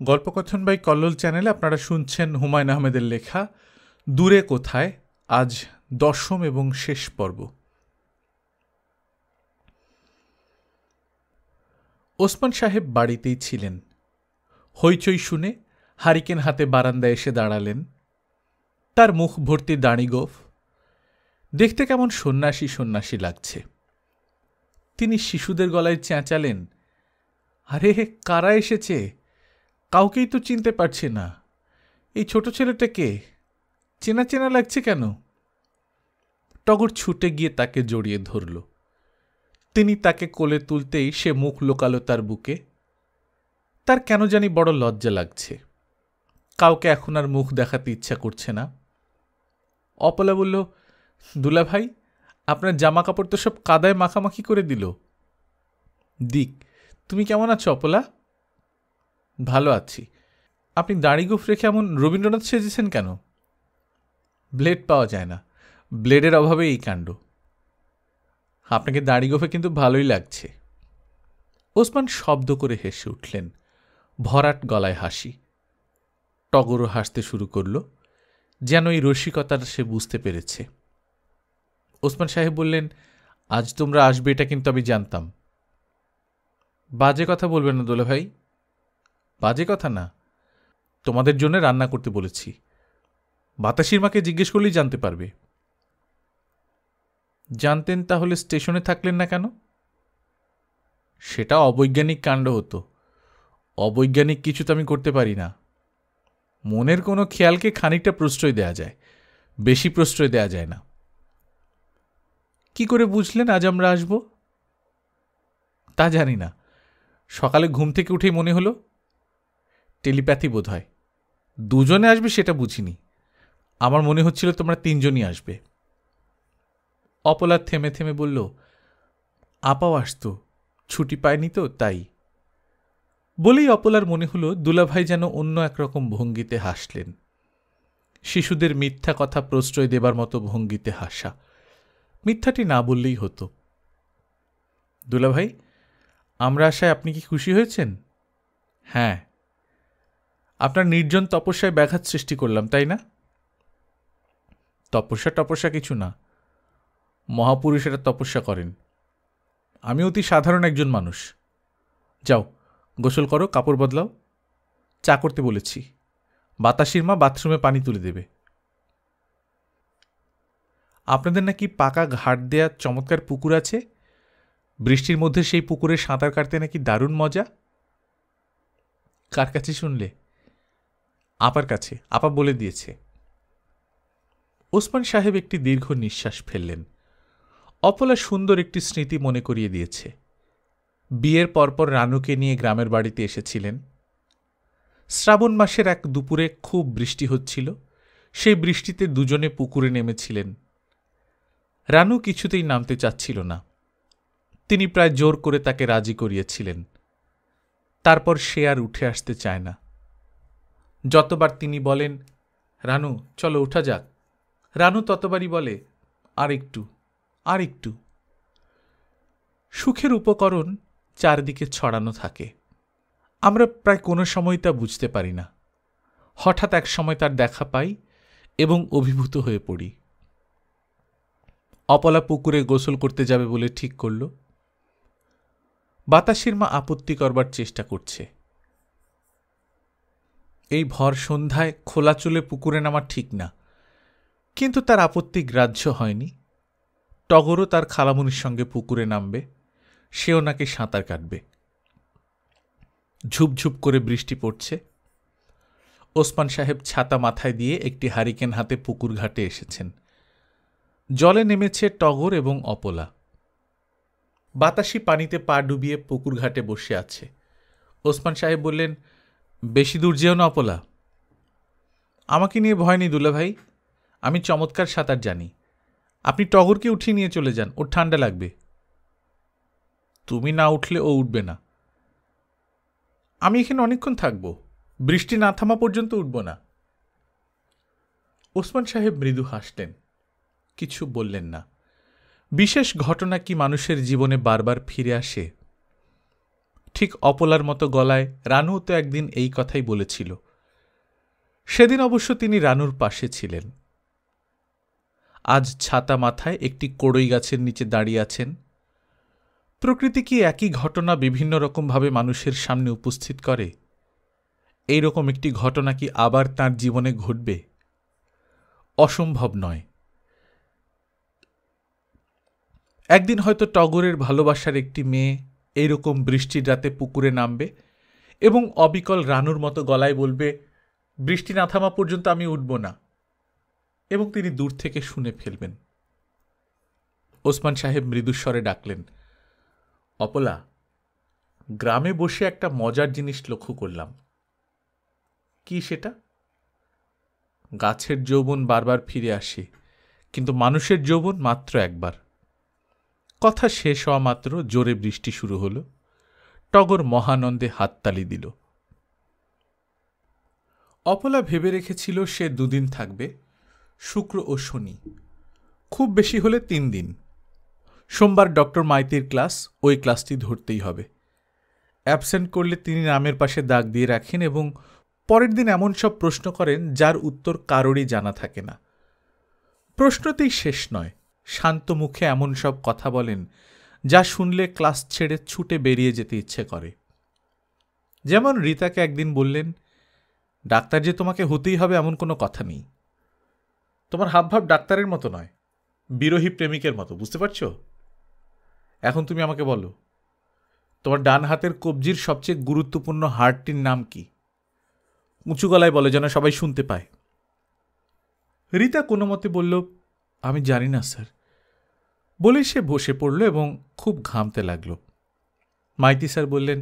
গল্পকথন by Kallol চ্যানেলে আপনারা শুনছেন হুমায়ুন আহমেদের লেখা দূরে কোথায়, আজ 10ম এবং শেষ পর্ব। ওসমান সাহেব বাড়িতেই ছিলেন। হইচই শুনে হারিকেন হাতে বারান্দায় এসে দাঁড়ালেন। তার মুখ ভর্তি দাড়িগোঁফ, দেখতে কেমন সন্ন্যাসী সন্ন্যাসী লাগছে। তিনি শিশুদের গলায় চেঁচালেন, আরে কারা এসেছে? কাউকেই তো চিনতে পারছে না। এই ছোট ছেলেটা কে? চেনা চেনা লাগছে কেন? টগর ছুটে গিয়ে তাকে জড়িয়ে ধরল। তিনি তাকে কোলে তুলতেই সে মুখ লোকালো তার বুকে। তার কেন জানি বড় লজ্জা লাগছে। কাউকে এখন আর মুখ দেখাতে ইচ্ছা করছে না। অপলা বলল, দুলা ভাই, আপনার জামা কাপড় তো সব কাদায় মাখামাখি করে দিল। দিক, তুমি কেমন আছো অপলা? ভালো আছি। আপনি দাড়িগোঁফ রেখে এমন রবীন্দ্রনাথ সেজেছেন কেন? ব্লেড পাওয়া যায় না, ব্লেডের অভাবে এই কাণ্ড। আপনাকে দাড়িগোঁফে কিন্তু ভালোই লাগছে। ওসমান শব্দ করে হেসে উঠলেন, ভরাট গলায় হাসি। টগরও হাসতে শুরু করল, যেন এই রসিকতাটা সে বুঝতে পেরেছে। ওসমান সাহেব বললেন, আজ তোমরা আসবে এটা কিন্তু আমি জানতাম। বাজে কথা বলবেন না দোলা ভাই। বাজে কথা না, তোমাদের জন্য রান্না করতে বলেছি। বাতাসির মাকে জিজ্ঞেস করলেই জানতে পারবে। জানতেন তাহলে স্টেশনে থাকলেন না কেন? সেটা অবৈজ্ঞানিক কাণ্ড হতো। অবৈজ্ঞানিক কিছু তো আমি করতে পারি না। মনের কোনো খেয়ালকে খানিকটা প্রশ্রয় দেয়া যায়, বেশি প্রশ্রয় দেয়া যায় না। কি করে বুঝলেন আজ আমরা আসব? তা জানি না, সকালে ঘুম থেকে উঠেই মনে হলো। টেলিপ্যাথি বোধ হয়। দুজনে আসবে সেটা বুঝিনি। আমার মনে হচ্ছিল তোমরা তিনজনই আসবে। অপলা থেমে থেমে বলল, আপাও আসতো, ছুটি পায়নি তো তাই। বলেই অপলার মনে হলো দুলাভাই যেন অন্য একরকম ভঙ্গিতে হাসলেন। শিশুদের মিথ্যা কথা প্রশ্রয় দেবার মতো ভঙ্গিতে হাসা। মিথ্যাটি না বললেই হতো। দুলাভাই, আমরা আসায় আপনি কি খুশি হয়েছেন? হ্যাঁ। আপনার নির্জন তপস্যায় ব্যাঘাত সৃষ্টি করলাম, তাই না? তপস্যা কিছু না, মহাপুরুষেরা তপস্যা করেন। আমি অতি সাধারণ একজন মানুষ। যাও, গোসল করো, কাপড় বদলাও। চা করতে বলেছি। বাতাসির মা বাথরুমে পানি তুলে দেবে। আপনাদের নাকি পাকা ঘাট দেয়া চমৎকার পুকুর আছে। বৃষ্টির মধ্যে সেই পুকুরে সাঁতার কাটতে নাকি দারুণ মজা। কার কাছে শুনলে? আপার কাছে, আপা বলে দিয়েছে। ওসমান সাহেব একটি দীর্ঘ নিঃশ্বাস ফেললেন। অপলা সুন্দর একটি স্মৃতি মনে করিয়ে দিয়েছে। বিয়ের পরপর রানুকে নিয়ে গ্রামের বাড়িতে এসেছিলেন। শ্রাবণ মাসের এক দুপুরে খুব বৃষ্টি হচ্ছিল। সেই বৃষ্টিতে দুজনে পুকুরে নেমেছিলেন। রানু কিছুতেই নামতে চাচ্ছিল না। তিনি প্রায় জোর করে তাকে রাজি করিয়েছিলেন। তারপর সে আর উঠে আসতে চায় না। যতবার তিনি বলেন, রানু চলো উঠা যাক, রানু ততবারই বলে, আর একটু, আর একটু। সুখের উপকরণ চারদিকে ছড়ানো থাকে। আমরা প্রায় কোনো সময় তা বুঝতে পারি না। হঠাৎ এক সময় তার দেখা পাই এবং অভিভূত হয়ে পড়ি। অপলা পুকুরে গোসল করতে যাবে বলে ঠিক করল। বাতাসির মা আপত্তি করবার চেষ্টা করছে। এই ভর সন্ধ্যায় খোলা চুলে পুকুরে নামা ঠিক না, কিন্তু তার আপত্তি গ্রাহ্য হয়নি। টগরও তার খালামুনির সঙ্গে পুকুরে নামবে, সেও নাকি সাঁতার কাটবে। ঝুপঝুপ করে বৃষ্টি পড়ছে। ওসমান সাহেব ছাতা মাথায় দিয়ে একটি হারিকেন হাতে পুকুর ঘাটে এসেছেন। জলে নেমেছে টগর এবং অপলা। বাতাসি পানিতে পা ডুবিয়ে পুকুর ঘাটে বসে আছে। ওসমান সাহেব বললেন, বেশি দূর যেও না অপলা। আমাকে নিয়ে ভয় নেই দুলাভাই, আমি চমৎকার সাঁতার জানি। আপনি টগরকে উঠিয়ে নিয়ে চলে যান, ওর ঠান্ডা লাগবে। তুমি না উঠলে ও উঠবে না। আমি এখানে অনেকক্ষণ থাকব, বৃষ্টি না থামা পর্যন্ত উঠব না। ওসমান সাহেব মৃদু হাসলেন, কিছু বললেন না। বিশেষ ঘটনা কি মানুষের জীবনে বারবার ফিরে আসে? ঠিক অপলার মতো গলায় রানুও তো একদিন এই কথাই বলেছিল। সেদিন অবশ্য তিনি রানুর পাশে ছিলেন। আজ ছাতা মাথায় একটি কড়ই গাছের নিচে দাঁড়িয়ে আছেন। প্রকৃতি কি একই ঘটনা বিভিন্ন রকমভাবে মানুষের সামনে উপস্থিত করে? এই রকম একটি ঘটনা কি আবার তাঁর জীবনে ঘটবে? অসম্ভব নয়। একদিন হয়তো টগরের ভালোবাসার একটি মেয়ে এইরকম বৃষ্টির রাতে পুকুরে নামবে এবং অবিকল রানুর মতো গলায় বলবে, বৃষ্টি না থামা পর্যন্ত আমি উঠব না, এবং তিনি দূর থেকে শুনে ফেলবেন। ওসমান সাহেব মৃদুস্বরে ডাকলেন, অপলা, গ্রামে বসে একটা মজার জিনিস লক্ষ্য করলাম। কি সেটা? গাছের যৌবন বারবার ফিরে আসে, কিন্তু মানুষের যৌবন মাত্র একবার। কথা শেষ হওয়া মাত্র জোরে বৃষ্টি শুরু হল। টগর মহানন্দে হাততালি দিল। অপলা ভেবে রেখেছিল সে 2 দিন থাকবে, শুক্র ও শনি, খুব বেশি হলে 3 দিন। সোমবার ডক্টর মাইতির ক্লাস, ওই ক্লাসটি ধরতেই হবে। অ্যাবসেন্ট করলে তিনি নামের পাশে দাগ দিয়ে রাখেন এবং পরের দিন এমন সব প্রশ্ন করেন যার উত্তর কারোরই জানা থাকে না। প্রশ্নতেই শেষ নয়, শান্ত মুখে এমন সব কথা বলেন যা শুনলে ক্লাস ছেড়ে ছুটে বেরিয়ে যেতে ইচ্ছে করে। যেমন রীতাকে একদিন বললেন, ডাক্তার যে তোমাকে হতেই হবে এমন কোনো কথা নেই। তোমার হাবভাব ডাক্তারের মতো নয়, বিরোহী প্রেমিকের মতো, বুঝতে পারছ? এখন তুমি আমাকে বলো, তোমার ডান হাতের কবজির সবচেয়ে গুরুত্বপূর্ণ হাড়টির নাম কি? উঁচু গলায় বলে, যেন সবাই শুনতে পায়। রীতা কোনো মতে বলল, আমি জানি না স্যার। বলে সে বসে পড়ল এবং খুব ঘামতে লাগল। মাইতি স্যার বললেন,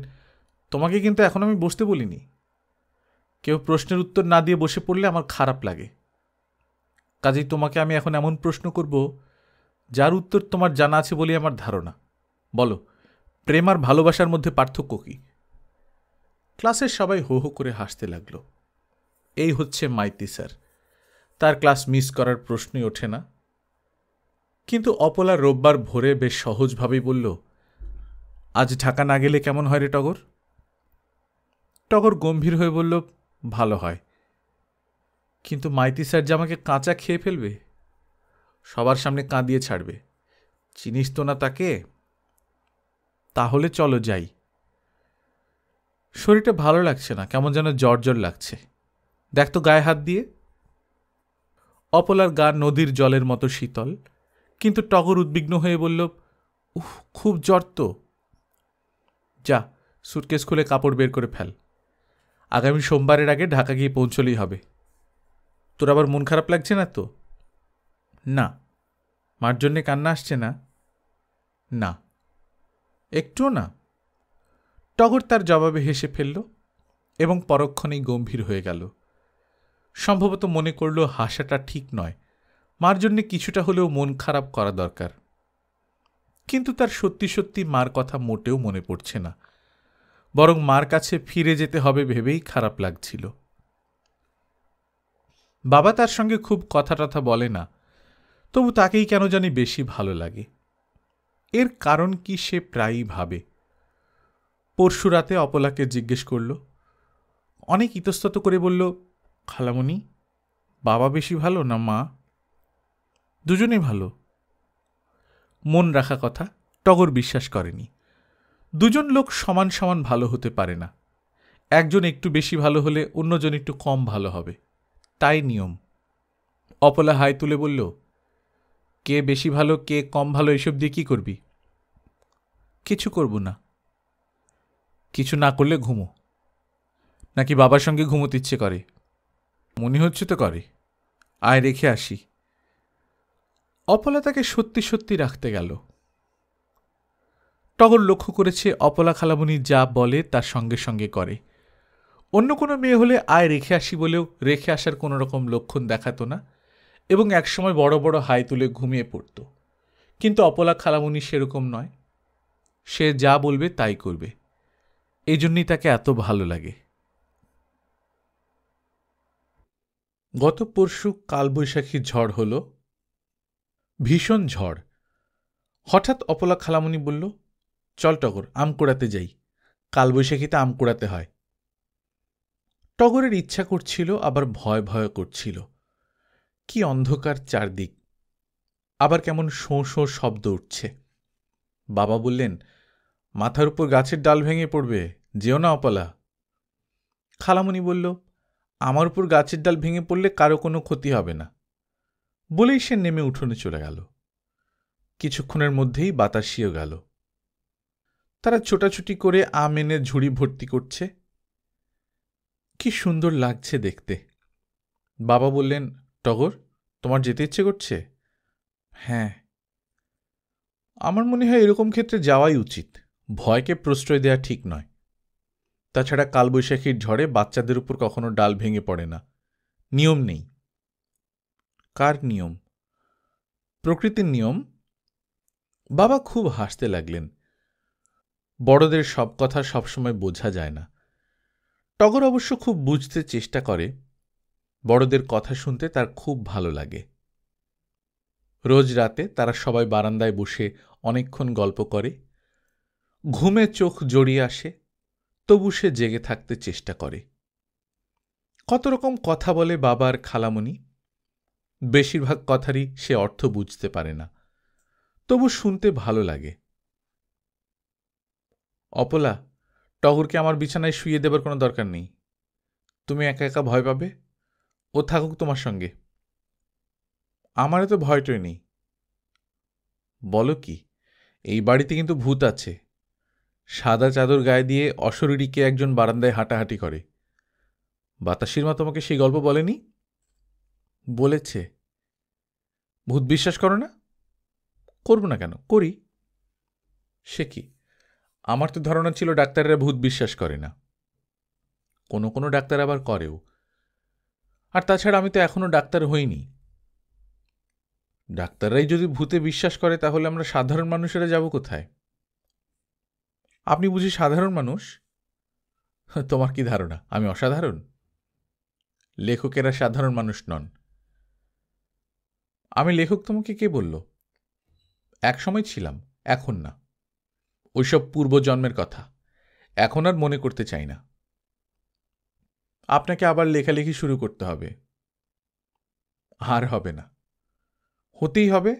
তোমাকে কিন্তু এখন আমি বসতে বলিনি। কেউ প্রশ্নের উত্তর না দিয়ে বসে পড়লে আমার খারাপ লাগে। কাজেই তোমাকে আমি এখন এমন প্রশ্ন করব যার উত্তর তোমার জানা আছে বলে আমার ধারণা। বলো, প্রেম আর ভালোবাসার মধ্যে পার্থক্য কি? ক্লাসের সবাই হো হো করে হাসতে লাগল। এই হচ্ছে মাইতি স্যার, তার ক্লাস মিস করার প্রশ্নই ওঠে না। কিন্তু অপলা রোববার ভোরে বেশ সহজভাবেই বলল, আজ ঢাকা না গেলে কেমন হয় রে টগর? টগর গম্ভীর হয়ে বলল, ভালো হয়। কিন্তু মাইতি স্যার যে আমাকে কাঁচা খেয়ে ফেলবে, সবার সামনে কাঁদিয়ে ছাড়বে। চিনিস তো না তাকে? তাহলে চলো যাই। শরীরটা ভালো লাগছে না, কেমন যেন জ্বর জ্বর লাগছে। দেখ তো গায়ে হাত দিয়ে। অপলার গা নদীর জলের মতো শীতল, কিন্তু টগর উদ্বিগ্ন হয়ে বলল, উহ, খুব জ্বর তো। যা, সুটকেস খুলে কাপড় বের করে ফেল। আগামী সোমবারের আগে ঢাকা গিয়ে পৌঁছলেই হবে। তোর আবার মন খারাপ লাগছে না তো? না। মার জন্যে কান্না আসছে না? না, একটুও না। টগর তার জবাবে হেসে ফেলল এবং পরক্ষণেই গম্ভীর হয়ে গেল। সম্ভবত মনে করল হাসাটা ঠিক নয়, মার জন্যে কিছুটা হলেও মন খারাপ করা দরকার। কিন্তু তার সত্যি সত্যি মার কথা মোটেও মনে পড়ছে না, বরং মার কাছে ফিরে যেতে হবে ভেবেই খারাপ লাগছিল। বাবা তার সঙ্গে খুব কথা টথা বলে না, তবু তাকেই কেন জানি বেশি ভালো লাগে। এর কারণ কি সে প্রায়ই ভাবে। পরশু রাতে অপলাকে জিজ্ঞেস করল, অনেক ইতস্তত করে বলল, খালামণি, বাবা বেশি ভালো না মা? দুজনেই ভালো। মন রাখা কথা, টগর বিশ্বাস করেনি। দুজন লোক সমান সমান ভালো হতে পারে না। একজন একটু বেশি ভালো হলে অন্যজন একটু কম ভালো হবে, তাই নিয়ম। অপলা হাই তুলে বলল, কে বেশি ভালো কে কম ভালো এসব দিয়ে কি করবি? কিছু করব না। কিছু না করলে ঘুমো। নাকি বাবার সঙ্গে ঘুমোতে ইচ্ছে করে? মনে হচ্ছে তো করে। আয় রেখে আসি। অপলা তাকে সত্যি সত্যি রাখতে গেল। টগর লক্ষ্য করেছে অপলা খালামণি যা বলে তার সঙ্গে সঙ্গে করে। অন্য কোনো মেয়ে হলে আয় রেখে আসি বলেও রেখে আসার কোনো রকম লক্ষণ দেখাতো না এবং একসময় বড় বড় হাই তুলে ঘুমিয়ে পড়ত। কিন্তু অপলা খালামণি সেরকম নয়, সে যা বলবে তাই করবে। এই জন্যই তাকে এত ভালো লাগে। গত পরশু কালবৈশাখী ঝড় হল, ভীষণ ঝড়। হঠাৎ অপলা খালামণি বলল, চল টগর, আম কুড়াতে যাই, কালবৈশাখীতে আম কুড়াতে হয়। টগরের ইচ্ছা করছিল, আবার ভয় ভয় করছিল। কি অন্ধকার চারদিক, আবার কেমন শোঁ শোঁ শব্দ উঠছে। বাবা বললেন, মাথার উপর গাছের ডাল ভেঙে পড়বে, যেও না অপলা। খালামণি বলল, আমার উপর গাছের ডাল ভেঙে পড়লে কারো কোনো ক্ষতি হবে না। বলেই সে নেমে উঠোনে চলে গেল। কিছুক্ষণের মধ্যেই বাতাসিও গেল। তারা ছোটাছুটি করে আম এনে ঝুড়ি ভর্তি করছে। কি সুন্দর লাগছে দেখতে। বাবা বললেন, টগর, তোমার যেতে ইচ্ছে করছে? হ্যাঁ। আমার মনে হয় এরকম ক্ষেত্রে যাওয়াই উচিত। ভয়কে প্রশ্রয় দেওয়া ঠিক নয়। তাছাড়া কালবৈশাখীর ঝড়ে বাচ্চাদের উপর কখনো ডাল ভেঙে পড়ে না, নিয়ম নেই। কার নিয়ম? প্রকৃতির নিয়ম। বাবা খুব হাসতে লাগলেন। বড়দের সব কথা সবসময় বোঝা যায় না। টগর অবশ্য খুব বুঝতে চেষ্টা করে। বড়দের কথা শুনতে তার খুব ভালো লাগে। রোজ রাতে তারা সবাই বারান্দায় বসে অনেকক্ষণ গল্প করে। ঘুমে চোখ জড়িয়ে আসে, তবু সে জেগে থাকতে চেষ্টা করে। কত রকম কথা বলে বাবার খালামণি। বেশিরভাগ কথারই সে অর্থ বুঝতে পারে না, তবু শুনতে ভালো লাগে। অপলা, টগরকে আমার বিছানায় শুইয়ে দেবার কোনো দরকার নেই। তুমি একা একা ভয় পাবে, ও থাকুক তোমার সঙ্গে। আমার এত ভয়টই নেই। বলো কি, এই বাড়িতে কিন্তু ভূত আছে। সাদা চাদর গায়ে দিয়ে অশরীরীকে একজন বারান্দায় হাঁটাহাঁটি করে। বাতাসির মা তোমাকে সেই গল্প বলেনি? বলেছে। ভূত বিশ্বাস করো না? করব না কেন, করি। সে কি, আমার তো ধারণা ছিল ডাক্তাররা ভূত বিশ্বাস করে না। কোনো কোনো ডাক্তার আবার করেও। আর তাছাড়া আমি তো এখনো ডাক্তার হইনি। ডাক্তাররাই যদি ভূতে বিশ্বাস করে, তাহলে আমরা সাধারণ মানুষেরা যাব কোথায়? আপনি বুঝি সাধারণ মানুষ? তোমার কি ধারণা আমি অসাধারণ? লেখকেরা সাধারণ মানুষ নন। আমি লেখক তোমাকে কে বলল? এক সময় ছিলাম, এখন না। ওইসব পূর্বজন্মের কথা এখন আর মনে করতে চাই না। আপনাকে আবার লেখালেখি শুরু করতে হবে। আর হবে না। হতেই হবে।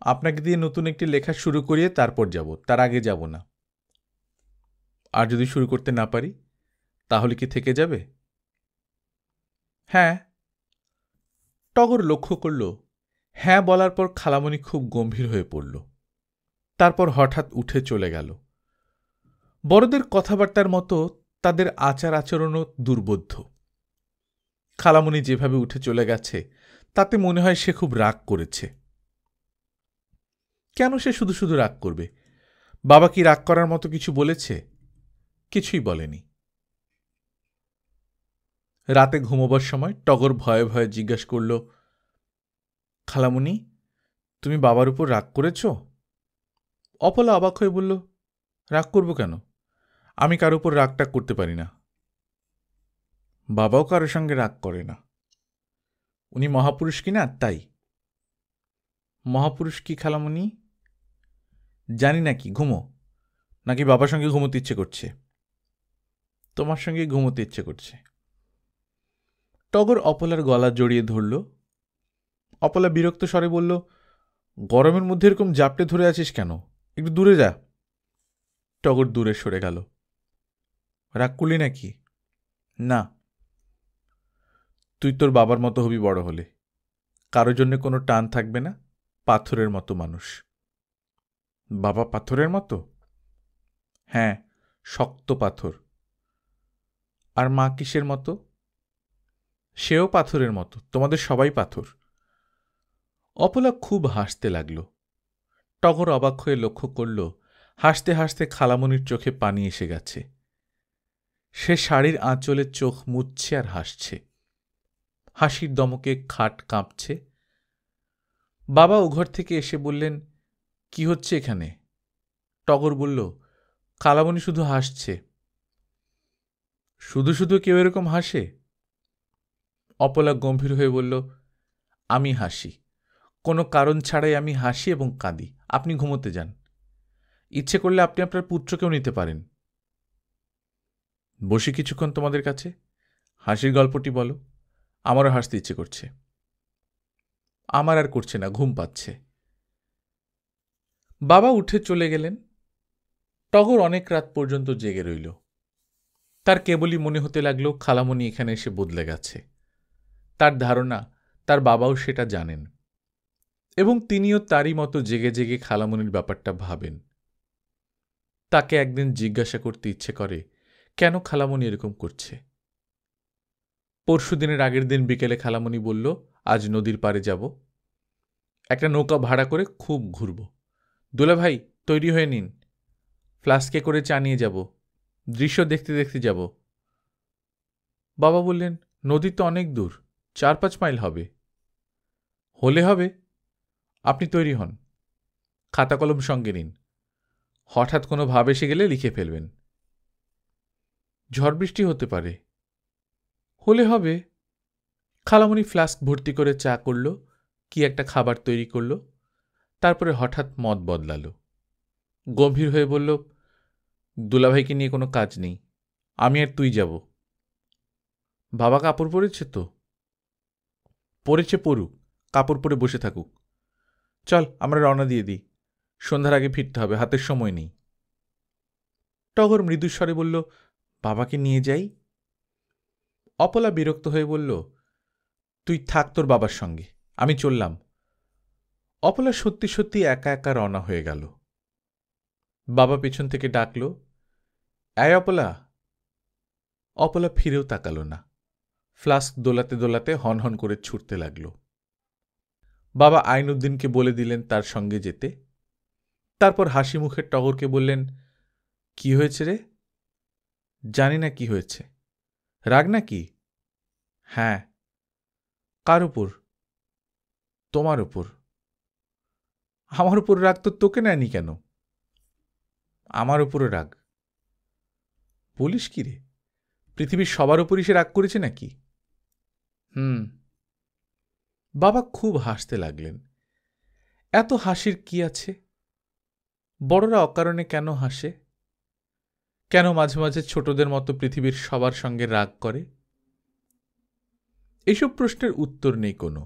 আপনাকে দিয়ে নতুন একটি লেখা শুরু করিয়ে তারপর যাব, তার আগে যাব না। আর যদি শুরু করতে না পারি, তাহলে কি থেকে যাবে? হ্যাঁ। টগর লক্ষ্য করল, হ্যাঁ বলার পর খালামণি খুব গম্ভীর হয়ে পড়ল। তারপর হঠাৎ উঠে চলে গেল। বড়দের কথাবার্তার মতো তাদের আচার আচরণও দুর্বোধ্য। খালামণি যেভাবে উঠে চলে গেছে, তাতে মনে হয় সে খুব রাগ করেছে। কেন সে শুধু শুধু রাগ করবে? বাবা কি রাগ করার মতো কিছু বলেছে? কিছুই বলেনি। রাতে ঘুমোবার সময় টগর ভয়ে ভয়ে জিজ্ঞেস করল, খালামণি, তুমি বাবার উপর রাগ করেছ? অপলা অবাক হয়ে বলল, রাগ করব কেন? আমি কারো উপর রাগটাগ করতে পারি না। বাবাও কারোর সঙ্গে রাগ করে না। উনি মহাপুরুষ কিনা, তাই। মহাপুরুষ কি খালামণি? জানি না। কি ঘুমো, নাকি বাবার সঙ্গে ঘুমোতে ইচ্ছে করছে? তোমার সঙ্গে ঘুমোতে ইচ্ছে করছে। টগর অপলার গলা জড়িয়ে ধরল। অপলা বিরক্ত স্বরে বলল, গরমের মধ্যে এরকম জাপটে ধরে আছিস কেন? একটু দূরে যা। টগর দূরে সরে গেল। রাগ করলি নাকি? না। তুই তোর বাবার মতো হবি বড় হলে। কারো জন্য কোনো টান থাকবে না, পাথরের মতো মানুষ। বাবা পাথরের মতো? হ্যাঁ, শক্ত পাথর। আর মা কিসের মতো? সেও পাথরের মতো। তোমাদের সবাই পাথর। অপলা খুব হাসতে লাগল। টগর অবাক হয়ে লক্ষ্য করল, হাসতে হাসতে খালামণির চোখে পানি এসে গেছে। সে শাড়ির আঁচলে চোখ মুছছে আর হাসছে। হাসির দমকে খাট কাঁপছে। বাবা ও ঘর থেকে এসে বললেন, কি হচ্ছে এখানে? টগর বলল, খালামণি শুধু হাসছে। শুধু শুধু কেউ এরকম হাসে? অপলা গম্ভীর হয়ে বলল, আমি হাসি। কোনো কারণ ছাড়াই আমি হাসি এবং কাঁদি। আপনি ঘুমোতে যান। ইচ্ছে করলে আপনি আপনার পুত্রকেও নিতে পারেন। বসি কিছুক্ষণ তোমাদের কাছে, হাসির গল্পটি বলো, আমারও হাসতে ইচ্ছে করছে। আমার আর করছে না, ঘুম পাচ্ছে। বাবা উঠে চলে গেলেন। টগর অনেক রাত পর্যন্ত জেগে রইল। তার কেবলই মনে হতে লাগলো খালামণি এখানে এসে বদলে গেছে। তার ধারণা তার বাবাও সেটা জানেন, এবং তিনিও তারই মতো জেগে জেগে খালামণির ব্যাপারটা ভাবেন। তাকে একদিন জিজ্ঞাসা করতে ইচ্ছে করে কেন খালামণি এরকম করছে। পরশুদিনের আগের দিন বিকেলে খালামণি বলল, আজ নদীর পাড়ে যাব, একটা নৌকা ভাড়া করে খুব ঘুরব। দুলাভাই তৈরি হয়ে নিন, ফ্লাস্কে করে চা নিয়ে যাব, দৃশ্য দেখতে দেখতে যাব। বাবা বললেন, নদী তো অনেক দূর, 4-5 মাইল হবে। হলে হবে, আপনি তৈরি হন, খাতা কলম সঙ্গে নিন, হঠাৎ কোনো ভাব এসে গেলে লিখে ফেলবেন। ঝড় বৃষ্টি হতে পারে। হলে হবে। খালামণি ফ্লাস্ক ভর্তি করে চা করল, কি একটা খাবার তৈরি করল, তারপরে হঠাৎ মত বদলাল। গম্ভীর হয়ে বলল, দুলাভাইকে নিয়ে কোনো কাজ নেই, আমি আর তুই যাব। বাবা কাপড় পরেছে তো? পরেছে, পড়ুক, কাপড় পরে বসে থাকুক। চল আমরা রওনা দিয়ে দিই, সন্ধ্যার আগে ফিরতে হবে, হাতের সময় নেই। টগর মৃদুস্বরে বলল, বাবাকে নিয়ে যাই। অপলা বিরক্ত হয়ে বলল, তুই থাক তোর বাবার সঙ্গে, আমি চললাম। অপলা সত্যি সত্যি একা একা রওনা হয়ে গেল। বাবা পেছন থেকে ডাকল, এই অপলা। অপলা ফিরেও তাকাল না, ফ্লাস্ক দোলাতে দোলাতে হনহন করে ছুটতে লাগল। বাবা আইনউদ্দিনকে বলে দিলেন তার সঙ্গে যেতে। তারপর হাসি মুখে টগরকে বললেন, কি হয়েছে রে? জানি না কি হয়েছে। রাগ নাকি? হ্যাঁ। কার উপর? তোমার উপর। আমার উপর রাগ তো তোকে নেয়নি কেন? আমার উপরে রাগ। বলিস কি রে, পৃথিবীর সবার উপরই সে রাগ করেছে নাকি? বাবা খুব হাসতে লাগলেন। এত হাসির কি আছে? বড়রা অকারণে কেন হাসে? কেন মাঝে মাঝে ছোটদের মতো পৃথিবীর সবার সঙ্গে রাগ করে? এসব প্রশ্নের উত্তর নেই কোনো।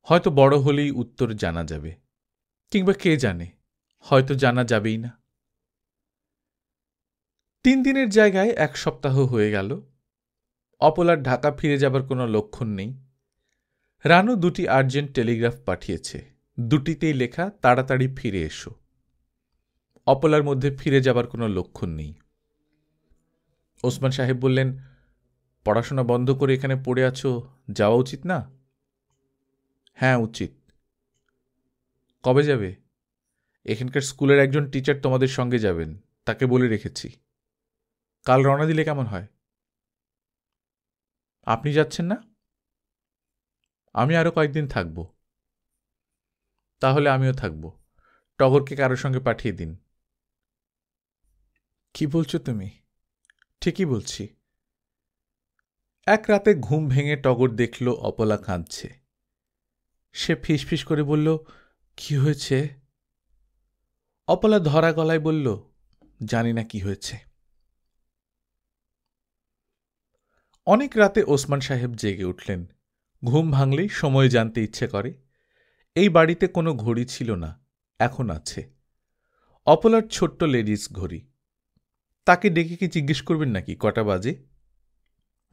হয়তো বড় হলেই উত্তর জানা যাবে, কিংবা কে জানে, হয়তো জানা যাবেই না। 3 দিনের জায়গায় 1 সপ্তাহ হয়ে গেল। অপলার ঢাকা ফিরে যাবার কোনো লক্ষণ নেই। রানু 2টি আর্জেন্ট টেলিগ্রাফ পাঠিয়েছে, দুটিতেই লেখা, তাড়াতাড়ি ফিরে এসো। অপলার মধ্যে ফিরে যাবার কোনো লক্ষণ নেই। ওসমান সাহেব বললেন, পড়াশোনা বন্ধ করে এখানে পড়ে আছো, যাওয়া উচিত না? হ্যাঁ উচিত। কবে যাবে? এখানকার স্কুলের একজন টিচার তোমাদের সঙ্গে যাবেন, তাকে বলে রেখেছি। কাল রওনা দিলে কেমন হয়? আপনি যাচ্ছেন না? আমি আরো কয়েকদিন থাকব। তাহলে আমিও থাকব, টগরকে কারোর সঙ্গে পাঠিয়ে দিন। কি বলছো তুমি? ঠিকই বলছি। এক রাতে ঘুম ভেঙে টগর দেখল অপলা কাঁদছে। সে ফিসফিস করে বলল, কি হয়েছে? অপলা ধরা গলায় বলল, জানি না কি হয়েছে। অনেক রাতে ওসমান সাহেব জেগে উঠলেন। ঘুম ভাঙলেই সময় জানতে ইচ্ছে করে। এই বাড়িতে কোনো ঘড়ি ছিল না, এখন আছে। অপলার ছোট্ট লেডিস ঘড়ি। তাকে ডেকে কি জিজ্ঞেস করবেন নাকি কটা বাজে?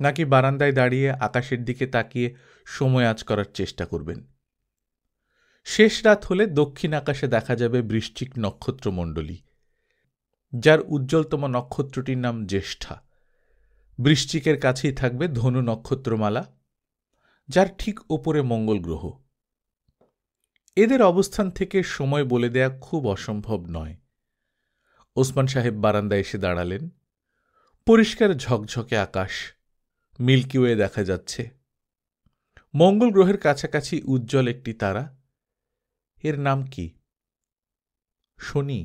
নাকি বারান্দায় দাঁড়িয়ে আকাশের দিকে তাকিয়ে সময় আঁচ করার চেষ্টা করবেন? শেষ রাত হলে দক্ষিণ আকাশে দেখা যাবে বৃশ্চিক নক্ষত্রমণ্ডলী, যার উজ্জ্বলতম নক্ষত্রটির নাম জ্যেষ্ঠা। বৃশ্চিকের কাছেই থাকবে ধনু নক্ষত্রমালা, যার ঠিক ওপরে মঙ্গল গ্রহ। এদের অবস্থান থেকে সময় বলে দেয়া খুব অসম্ভব নয়। ওসমান সাহেব বারান্দায় এসে দাঁড়ালেন। পরিষ্কার ঝকঝকে আকাশ, মিল্কি ওয়ে দেখা যাচ্ছে। মঙ্গল গ্রহের কাছাকাছি উজ্জ্বল একটি তারা। এর নাম কি? শনি।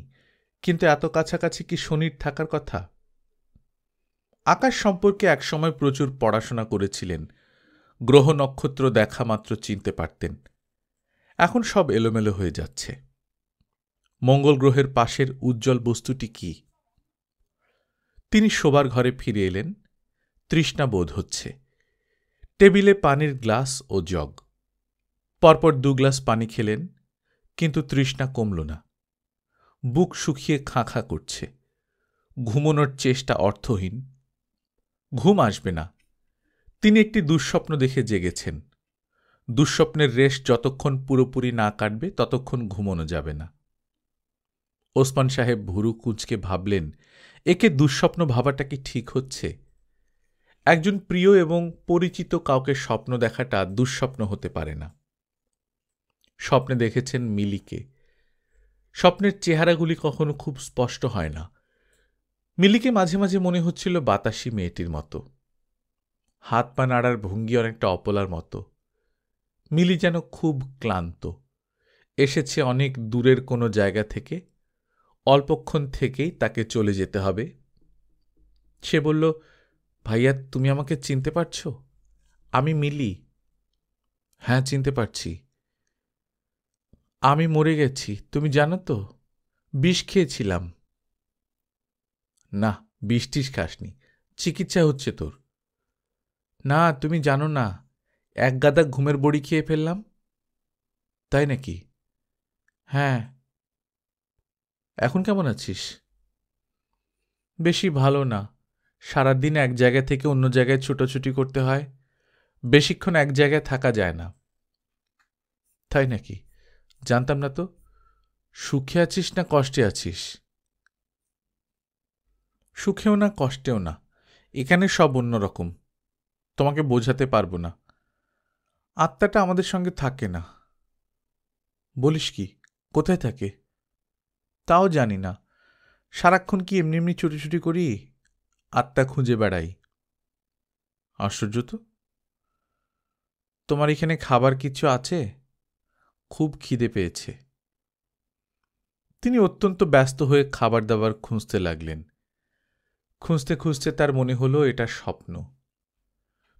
কিন্তু এত কাছাকাছি কি শনির থাকার কথা? আকাশ সম্পর্কে একসময় প্রচুর পড়াশোনা করেছিলেন, গ্রহ নক্ষত্র দেখা মাত্র চিনতে পারতেন। এখন সব এলোমেলো হয়ে যাচ্ছে। মঙ্গল গ্রহের পাশের উজ্জ্বল বস্তুটি কি? তিনি শোবার ঘরে ফিরে এলেন। তৃষ্ণা বোধ হচ্ছে। টেবিলে পানির গ্লাস ও জগ। পরপর 2 গ্লাস পানি খেলেন, কিন্তু তৃষ্ণা কমল না। বুক শুকিয়ে খাঁ খাঁ করছে। ঘুমোনোর চেষ্টা অর্থহীন। ঘুম আসবে না। তিনি একটি দুঃস্বপ্ন দেখে জেগেছেন। দুঃস্বপ্নের রেশ যতক্ষণ পুরোপুরি না কাটবে ততক্ষণ ঘুমোনো যাবে না। ওসমান সাহেব ভুরু কুঁচকে ভাবলেন, একে দুঃস্বপ্ন ভাবাটা কি ঠিক হচ্ছে? একজন প্রিয় এবং পরিচিত কাউকে স্বপ্ন দেখাটা দুঃস্বপ্ন হতে পারে না। স্বপ্নে দেখেছেন মিলিকে। স্বপ্নের চেহারাগুলি কখনো খুব স্পষ্ট হয় না। মিলিকে মাঝে মাঝে মনে হচ্ছিল বাতাসি মেয়েটির মতো। হাত পা নাড়ার ভঙ্গি অনেকটা অপলার মতো। মিলি যেন খুব ক্লান্ত। এসেছে অনেক দূরের কোনো জায়গা থেকে। অল্পক্ষণ থেকেই তাকে চলে যেতে হবে। সে বলল, ভাইয়া, তুমি আমাকে চিনতে পারছ? আমি মিলি। হ্যাঁ, চিনতে পারছি। আমি মরে গেছি, তুমি জানো তো? বিষ খেয়েছিলাম। না, বিষ টিষ খাসনি। চিকিৎসা হচ্ছে তোর। না, তুমি জানো না, 1 গাদা ঘুমের বড়ি খেয়ে ফেললাম। তাই নাকি? হ্যাঁ। এখন কেমন আছিস? বেশি ভালো না। সারাদিন এক জায়গা থেকে অন্য জায়গায় ছুটোছুটি করতে হয়। বেশিক্ষণ এক জায়গায় থাকা যায় না। তাই নাকি? জানতাম না তো। সুখে আছিস না কষ্টে আছিস? সুখেও না কষ্টেও না। এখানে সব অন্যরকম। তোমাকে বোঝাতে পারবো না। আত্মাটা আমাদের সঙ্গে থাকে না। বলিস কি? কোথায় থাকে? তাও জানি না। সারাক্ষণ কি এমনি এমনি ছুটি করি? আত্মা খুঁজে বেড়াই। আশ্চর্য তো। তোমার এখানে খাবার কিছু আছে? খুব খিদে পেয়েছে। তিনি অত্যন্ত ব্যস্ত হয়ে খাবার দাবার খুঁজতে লাগলেন। খুঁজতে খুঁজতে তার মনে হলো এটা স্বপ্ন।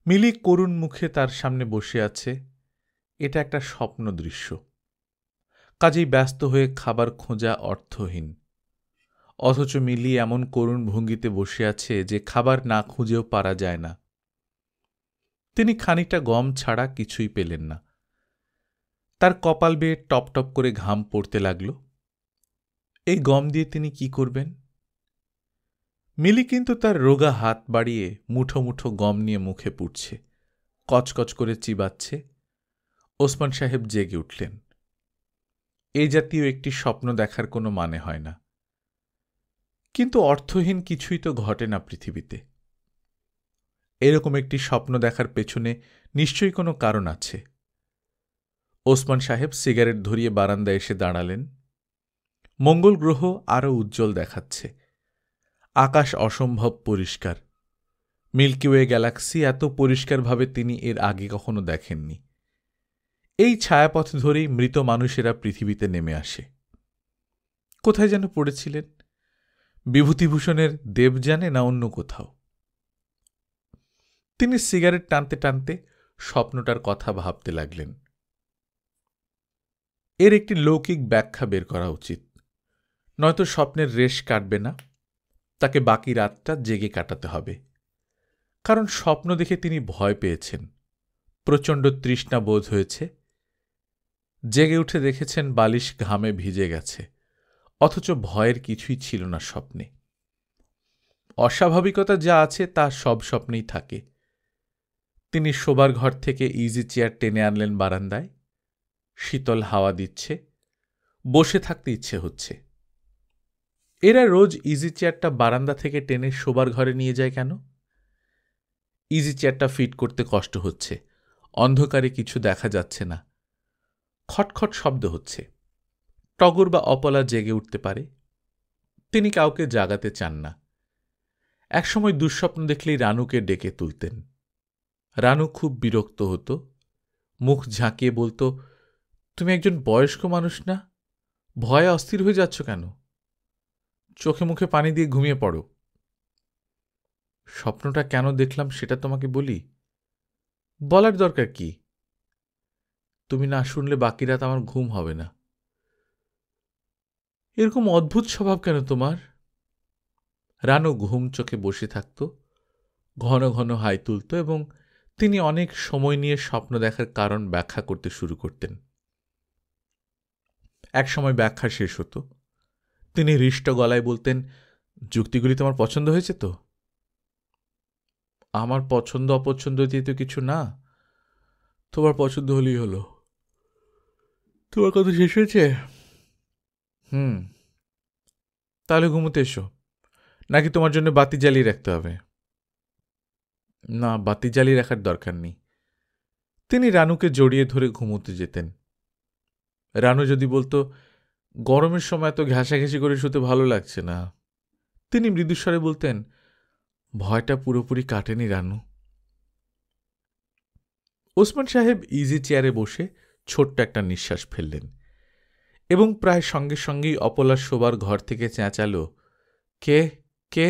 মিলি করুণ মুখে তার সামনে বসে আছে। এটা একটা স্বপ্ন দৃশ্য। কাজেই ব্যস্ত হয়ে খাবার খোঁজা অর্থহীন। অথচ মিলি এমন করুণ ভঙ্গিতে বসে আছে যে খাবার না খুঁজেও পারা যায় না। তিনি খানিকটা গম ছাড়া কিছুই পেলেন না। তার কপাল বেয়ে টপ টপ করে ঘাম পড়তে লাগল। এই গম দিয়ে তিনি কি করবেন? মিলি কিন্তু তার রোগা হাত বাড়িয়ে মুঠো মুঠো গম নিয়ে মুখে পুড়ছে, কচকচ করে চিবাচ্ছে। ওসমান সাহেব জেগে উঠলেন। এই জাতীয় একটি স্বপ্ন দেখার কোনো মানে হয় না। কিন্তু অর্থহীন কিছুই তো ঘটে না পৃথিবীতে। এরকম একটি স্বপ্ন দেখার পেছনে নিশ্চয়ই কোনো কারণ আছে। ওসমান সাহেব সিগারেট ধরিয়ে বারান্দায় এসে দাঁড়ালেন। মঙ্গল গ্রহ আরও উজ্জ্বল দেখাচ্ছে। আকাশ অসম্ভব পরিষ্কার। মিল্কিওয়ে গ্যালাক্সি এত পরিষ্কারভাবে তিনি এর আগে কখনো দেখেননি। এই ছায়াপথ ধরেই মৃত মানুষেরা পৃথিবীতে নেমে আসে। কোথায় যেন পড়েছিলেন? বিভূতিভূষণের দেবযানে না অন্য কোথাও। তিনি সিগারেট টানতে টানতে স্বপ্নটার কথা ভাবতে লাগলেন। এর একটি লৌকিক ব্যাখ্যা বের করা উচিত, নয়তো স্বপ্নের রেশ কাটবে না। তাকে বাকি রাতটা জেগে কাটাতে হবে। কারণ স্বপ্ন দেখে তিনি ভয় পেয়েছেন, প্রচণ্ড তৃষ্ণা বোধ হয়েছে। জেগে উঠে দেখেছেন বালিশ ঘামে ভিজে গেছে, অথচ ভয়ের কিছুই ছিল না স্বপ্নে। অস্বাভাবিকতা যা আছে তা সব স্বপ্নেই থাকে। তিনি শোবার ঘর থেকে ইজি চেয়ার টেনে আনলেন বারান্দায়। শীতল হাওয়া দিচ্ছে, বসে থাকতে ইচ্ছে হচ্ছে। এরা রোজ ইজি চেয়ারটা বারান্দা থেকে টেনে শোবার ঘরে নিয়ে যায় কেন? ইজি চেয়ারটা ফিট করতে কষ্ট হচ্ছে, অন্ধকারে কিছু দেখা যাচ্ছে না। খটখট শব্দ হচ্ছে। টগর বা অপলা জেগে উঠতে পারে। তিনি কাউকে জাগাতে চান না। একসময় দুঃস্বপ্ন দেখলেই রানুকে ডেকে তুলতেন। রানু খুব বিরক্ত হতো, মুখ ঝাঁকিয়ে বলতো, তুমি একজন বয়স্ক মানুষ না? ভয়ে অস্থির হয়ে যাচ্ছ কেন? চোখে মুখে পানি দিয়ে ঘুমিয়ে পড়ো। স্বপ্নটা কেন দেখলাম সেটা তোমাকে বলি? বলার দরকার কি? তুমি না শুনলে বাকি রাত আমার ঘুম হবে না। এরকম অদ্ভুত স্বভাব কেন তোমার? রানু ঘুম চোখে বসে থাকত, ঘন ঘন হাই তুলত এবং তিনি অনেক সময় নিয়ে স্বপ্ন দেখার কারণ ব্যাখ্যা করতে শুরু করতেন। এক সময় ব্যাখ্যা শেষ হতো, তিনি হৃষ্ট গলায় বলতেন, যুক্তিগুলি তোমার পছন্দ হয়েছে তো? আমার পছন্দ অপছন্দ দিয়ে তো কিছু না, তোমার পছন্দ হলেই হলো। তোমার কথা শেষ হয়েছে? তাহলে ঘুমোতে এসো, নাকি তোমার জন্য বাতি জ্বালিয়ে রাখতে হবে? না, বাতি জ্বালিয়ে রাখার দরকার নেই। তিনি রানুকে জড়িয়ে ধরে ঘুমোতে যেতেন। রানু যদি বলতো, গরমের সময় এত ঘেঁষাঘেঁষি করে শুতে ভালো লাগছে না, তিনি মৃদুস্বরে বলতেন, ভয়টা পুরোপুরি কাটেনি রানু। ওসমান সাহেব ইজি চেয়ারে বসে ছোট্ট একটা নিঃশ্বাস ফেললেন এবং প্রায় সঙ্গে সঙ্গেই অপলার শোবার ঘর থেকে চেঁচালো, কে কে?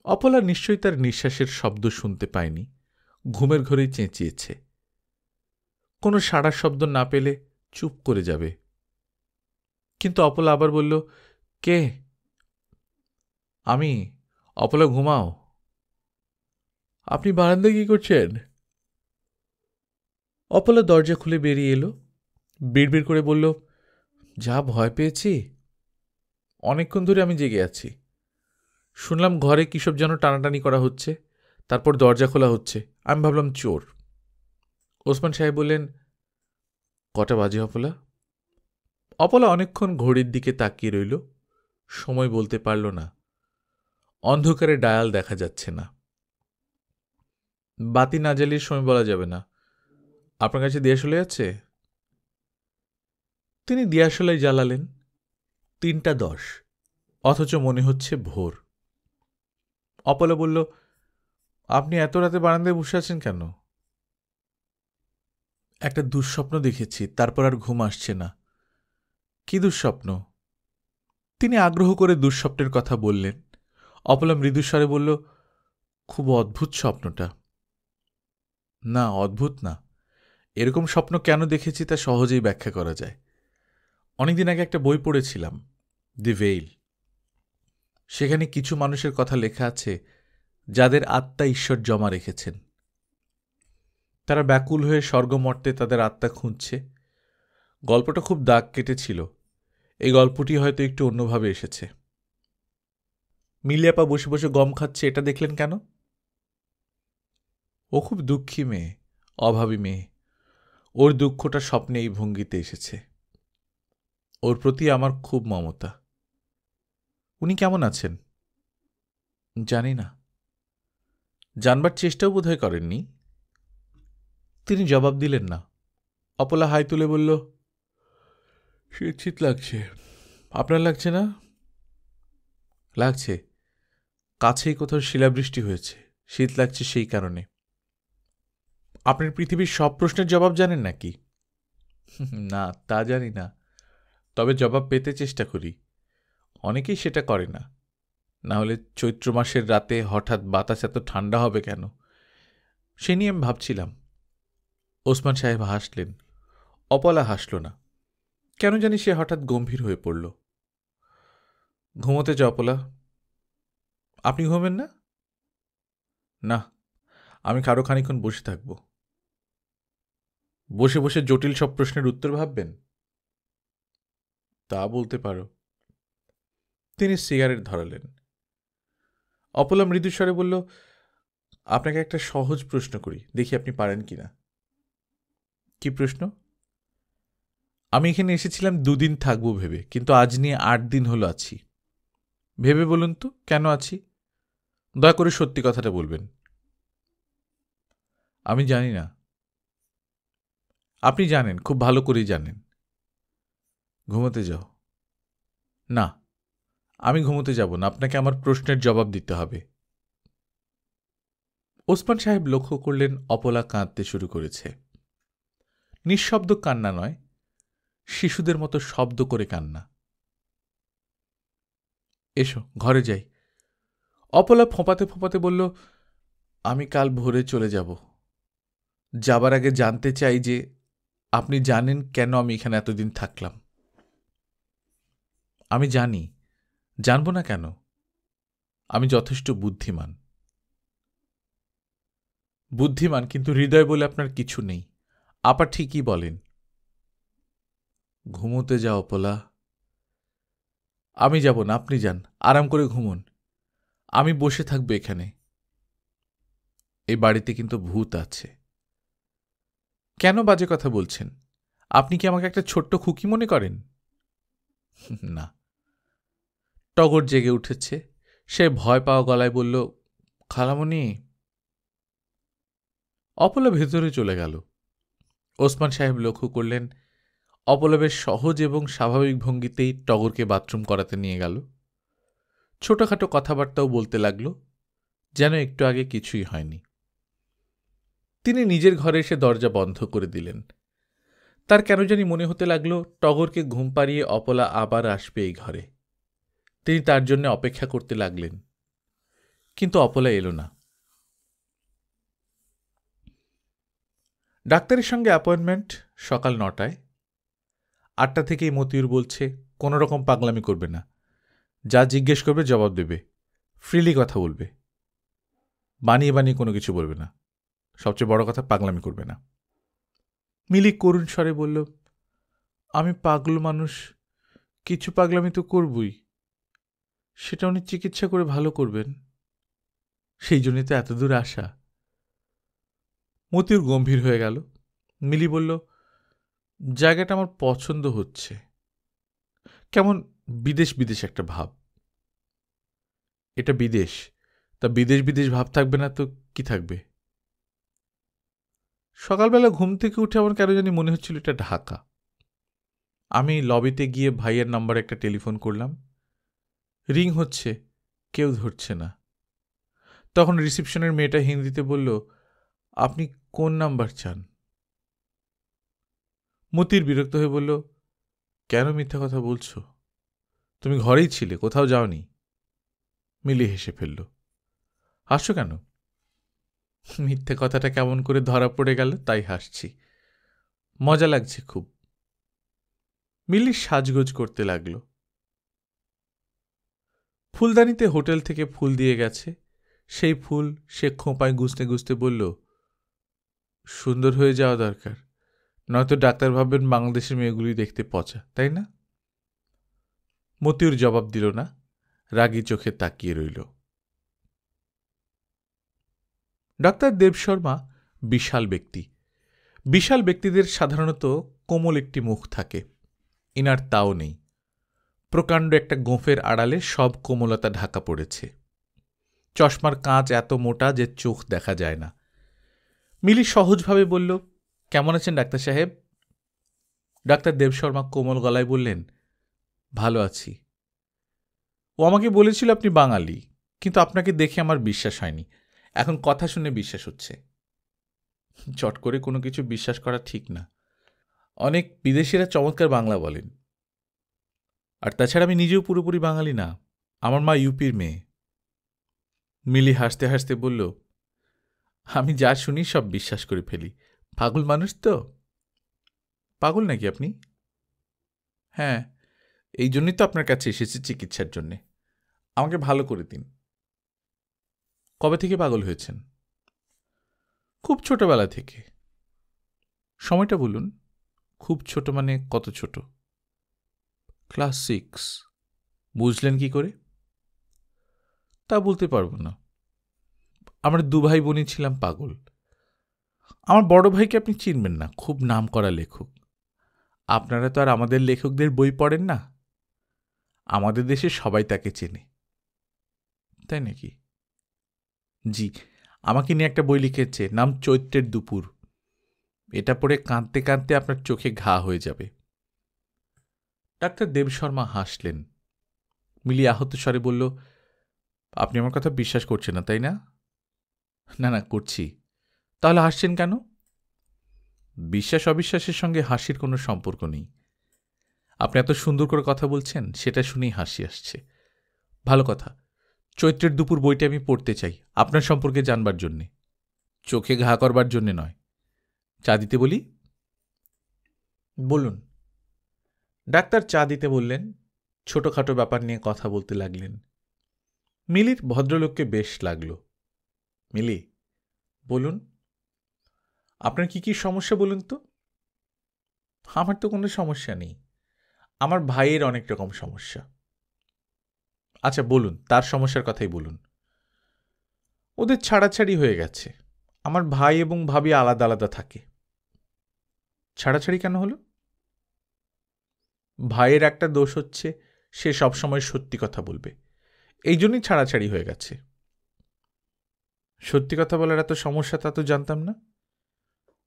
অপলা নিশ্চয়ই তার নিঃশ্বাসের শব্দ শুনতে পায়নি, ঘুমের ঘরেই চেঁচিয়েছে। কোনো সাড়ার শব্দ না পেলে চুপ করে যাবে। কিন্তু অপলা আবার বলল, কে? আমি। অপলা, ঘুমাও। আপনি বারান্দায় কি করছেন? অপলা দরজা খুলে বেরিয়ে এলো, বিড়বিড় করে বলল, যা ভয় পেয়েছি, অনেকক্ষণ ধরে আমি জেগে আছি। শুনলাম ঘরে কিসব যেন টানাটানি করা হচ্ছে, তারপর দরজা খোলা হচ্ছে, আমি ভাবলাম চোর। ওসমান সাহেব বললেন, কটা বাজে অপলা? অপলা অনেকক্ষণ ঘড়ির দিকে তাকিয়ে রইল, সময় বলতে পারল না। অন্ধকারে ডায়াল দেখা যাচ্ছে না। বাতি না জ্বালিয়ে সময় বলা যাবে না। আপনার কাছে দিয়াশলাই আছে? তিনি দিয়াশলাই জ্বালালেন। 3:10, অথচ মনে হচ্ছে ভোর। অপলা বলল, আপনি এত রাতে বারান্দায় বসে আছেন কেন? একটা দুঃস্বপ্ন দেখেছি, তারপর আর ঘুম আসছে না। কি দুঃস্বপ্ন? তিনি আগ্রহ করে দুঃস্বপ্নের কথা বললেন। অপলা মৃদুস্বরে বলল, খুব অদ্ভুত স্বপ্নটা। না, অদ্ভুত না। এরকম স্বপ্ন কেন দেখেছি তা সহজেই ব্যাখ্যা করা যায়। অনেকদিন আগে একটা বই পড়েছিলাম, দি ভেইল। সেখানে কিছু মানুষের কথা লেখা আছে যাদের আত্মা ঈশ্বর জমা রেখেছেন। তারা ব্যাকুল হয়ে স্বর্গমর্তে তাদের আত্মা খুঁজছে। গল্পটা খুব দাগ কেটেছিল। এই গল্পটি হয়তো একটু অন্যভাবে এসেছে। মিলিয়াপা বসে বসে গম খাচ্ছে, এটা দেখলেন কেন? ও খুব দুঃখী মেয়ে, অভাবী মেয়ে। ওর দুঃখটা স্বপ্নে এই ভঙ্গিতে এসেছে। ওর প্রতি আমার খুব মমতা। উনি কেমন আছেন? জানি না। জানবার চেষ্টাও বোধহয় করেননি। তিনি জবাব দিলেন না। অপলা হাই তুলে বলল, শীত লাগছে। আপনার লাগছে না? লাগছে। কাছেই কোথাও শিলাবৃষ্টি হয়েছে, শীত লাগছে সেই কারণে। আপনার পৃথিবীর সব প্রশ্নের জবাব জানেন নাকি? না, তা জানি না, তবে জবাব পেতে চেষ্টা করি। অনেকেই সেটা করে না। না হলে চৈত্র মাসের রাতে হঠাৎ বাতাস এত ঠান্ডা হবে কেন, সে নিয়ে আমি ভাবছিলাম। ওসমান সাহেব হাসলেন। অপলা হাসল না। কেন জানি সে হঠাৎ গম্ভীর হয়ে পড়ল। ঘুমোতে যাও অপলা। আপনি ঘুমেন না? না, আমি কারো খানিক্ষণ বসে থাকব। বসে বসে জটিল সব প্রশ্নের উত্তর ভাববেন? তা বলতে পারো। তিনি সিগারেট ধরালেন। অপলা মৃদুস্বরে বলল, আপনাকে একটা সহজ প্রশ্ন করি, দেখি আপনি পারেন কিনা। কি প্রশ্ন? আমি এখানে এসেছিলাম 2 দিন থাকবো ভেবে, কিন্তু আজ নিয়ে 8 দিন হলো আছি। ভেবে বলুন তো কেন আছি? দয়া করে সত্যি কথাটা বলবেন। আমি জানি না। আপনি জানেন, খুব ভালো করেই জানেন। ঘুমোতে যাও। না, আমি ঘুমোতে যাব না, আপনাকে আমার প্রশ্নের জবাব দিতে হবে। ওসমান সাহেব লক্ষ্য করলেন অপলা কাঁদতে শুরু করেছে। নিঃশব্দ কান্না নয়, শিশুদের মতো শব্দ করে কান্না। এসো ঘরে যাই। অপলা ফোঁপাতে ফোঁপাতে বলল, আমি কাল ভোরে চলে যাব। যাবার আগে জানতে চাই যে আপনি জানেন কেন আমি এখানে এতদিন থাকলাম। আমি জানি, জানব না কেন? আমি যথেষ্ট বুদ্ধিমান। বুদ্ধিমান, কিন্তু হৃদয় বলে আপনার কিছু নেই। আপা ঠিকই বলেন। ঘুমোতে যাও অপলা। আমি যাব না, আপনি যান, আরাম করে ঘুমুন। আমি বসে থাকবো এখানে। এই বাড়িতে কিন্তু ভূত আছে। কেন বাজে কথা বলছেন? আপনি কি আমাকে একটা ছোট্ট খুকি মনে করেন? না। টগর জেগে উঠেছে। সে ভয় পাওয়া গলায় বলল, খালামণি। অপলা ভেতরে চলে গেল। ওসমান সাহেব লক্ষ্য করলেন অপলা বেশ সহজ এবং স্বাভাবিক ভঙ্গিতেই টগরকে বাথরুম করাতে নিয়ে গেল। ছোটখাটো কথাবার্তাও বলতে লাগল, যেন একটু আগে কিছুই হয়নি। তিনি নিজের ঘরে এসে দরজা বন্ধ করে দিলেন। তার কেন জানি মনে হতে লাগল টগরকে ঘুম পাড়িয়ে অপলা আবার আসবে এই ঘরে। তিনি তার জন্য অপেক্ষা করতে লাগলেন, কিন্তু অপলা এলো না। ডাক্তারের সঙ্গে অ্যাপয়েন্টমেন্ট সকাল 9টায়। 8টা থেকেই মতিউর বলছে কোনো রকম পাগলামি করবে না, যা জিজ্ঞেস করবে জবাব দেবে, ফ্রিলি কথা বলবে, বানিয়ে বানিয়ে কোনো কিছু বলবে না, সবচেয়ে বড় কথা পাগলামি করবে না। মিলি করুণ স্বরে বলল, আমি পাগল মানুষ, কিছু পাগলামি তো করবই, সেটা উনি চিকিৎসা করে ভালো করবেন, সেই জন্যই তো এত দূর আসা। মতিউর গম্ভীর হয়ে গেল। মিলি বলল, জায়গাটা আমার পছন্দ হচ্ছে, কেমন বিদেশ বিদেশ একটা ভাব। এটা বিদেশ, তা বিদেশ বিদেশ ভাব থাকবে না তো কি থাকবে? সকালবেলা ঘুম থেকে উঠে আমার কেন জানি মনে হচ্ছিল এটা ঢাকা। আমি লবিতে গিয়ে ভাইয়ের নাম্বারে একটা টেলিফোন করলাম। রিং হচ্ছে, কেউ ধরছে না। তখন রিসিপশনের মেয়েটা হিন্দিতে বলল, আপনি কোন নাম্বার চান? মতির বিরক্ত হয়ে বলল, কেন মিথ্যা কথা বলছো? তুমি ঘরেই ছিলে, কোথাও যাওনি। মিলি হেসে ফেলল। হাসছো কেন? মিথ্যে কথাটা কেমন করে ধরা পড়ে গেল তাই হাসছি, মজা লাগছে খুব। মিলি সাজগোজ করতে লাগল। ফুলদানিতে হোটেল থেকে ফুল দিয়ে গেছে, সেই ফুল সে খোঁপায় গুছতে গুছতে বলল, সুন্দর হয়ে যাওয়া দরকার, নয়তো ডাক্তার ভাববেন বাংলাদেশের মেয়েগুলি দেখতে পচা, তাই না? মতিউর জবাব দিল না, রাগী চোখে তাকিয়ে রইল। ডাক্তার দেব শর্মা বিশাল ব্যক্তি। বিশাল ব্যক্তিদের সাধারণত কোমল একটি মুখ থাকে, ইনার তাও নেই। প্রকাণ্ড একটা গোঁফের আড়ালে সব কোমলতা ঢাকা পড়েছে। চশমার কাঁচ এত মোটা যে চোখ দেখা যায় না। মিলি সহজভাবে বলল, কেমন আছেন ডাক্তার সাহেব? ডাক্তার দেবশর্মা কোমল গলায় বললেন, ভালো আছি। ও আমাকে বলেছিল আপনি বাঙালি, কিন্তু আপনাকে দেখে আমার বিশ্বাস হয়নি, এখন কথা শুনে বিশ্বাস হচ্ছে। চট করে কোনো কিছু বিশ্বাস করা ঠিক না। অনেক বিদেশিরা চমৎকার বাংলা বলেন। আর তাছাড়া আমি নিজেও পুরোপুরি বাঙালি না, আমার মা ইউপির মেয়ে। মিলি হাসতে হাসতে বলল, আমি যা শুনি সব বিশ্বাস করে ফেলি, পাগল মানুষ তো। পাগল নাকি আপনি? হ্যাঁ, এই জন্যই তো আপনার কাছে এসেছি চিকিৎসার জন্যে। আমাকে ভালো করে দিন। কবে থেকে পাগল হয়েছেন? খুব ছোটবেলা থেকে। সময়টা বলুন। খুব ছোট মানে কত ছোট? ক্লাস 6। বুঝলেন কি করে? তা বলতে পারবো না। আমরা 2 ভাই বোনই ছিলাম পাগল। আমার বড় ভাইকে আপনি চিনবেন না, খুব নামকরা লেখক। আপনারা তো আর আমাদের লেখকদের বই পড়েন না। আমাদের দেশে সবাই তাকে চেনে। তাই নাকি? জি, আমাকে নিয়ে একটা বই লিখেছে, নাম চৈত্রের দুপুর। এটা পড়ে কাঁদতে কাঁদতে আপনার চোখে ঘা হয়ে যাবে। ডাক্তার দেবশর্মা হাসলেন। মিলি আহত স্বরে বলল, আপনি আমার কথা বিশ্বাস করছেন না, তাই না? না না, করছি। তাহলে হাসছেন কেন? বিশ্বাস অবিশ্বাসের সঙ্গে হাসির কোনো সম্পর্ক নেই। আপনি এত সুন্দর করে কথা বলছেন, সেটা শুনেই হাসি আসছে। ভালো কথা, চৈত্রের দুপুর বইটা আমি পড়তে চাই, আপনার সম্পর্কে জানবার জন্যে, চোখে ঘা করবার জন্যে নয়। চা দিতে বলি? বলুন। ডাক্তার চা দিতে বললেন। ছোটখাটো ব্যাপার নিয়ে কথা বলতে লাগলেন। মিলির ভদ্রলোককে বেশ লাগল। মিলি, বলুন, আপনার কি কি সমস্যা বলুন তো? আমার তো কোনো সমস্যা নেই, আমার ভাইয়ের অনেক রকম সমস্যা। আচ্ছা বলুন, তার সমস্যার কথাই বলুন। ওদের ছাড়াছাড়ি হয়ে গেছে। আমার ভাই এবং ভাবি আলাদা আলাদা থাকে। ছাড়াছাড়ি কেন হলো? ভাইয়ের একটা দোষ হচ্ছে সে সবসময় সত্যি কথা বলবে, এই জন্যই ছাড়াছাড়ি হয়ে গেছে। সত্যি কথা বলার এত সমস্যা তা তো জানতাম না।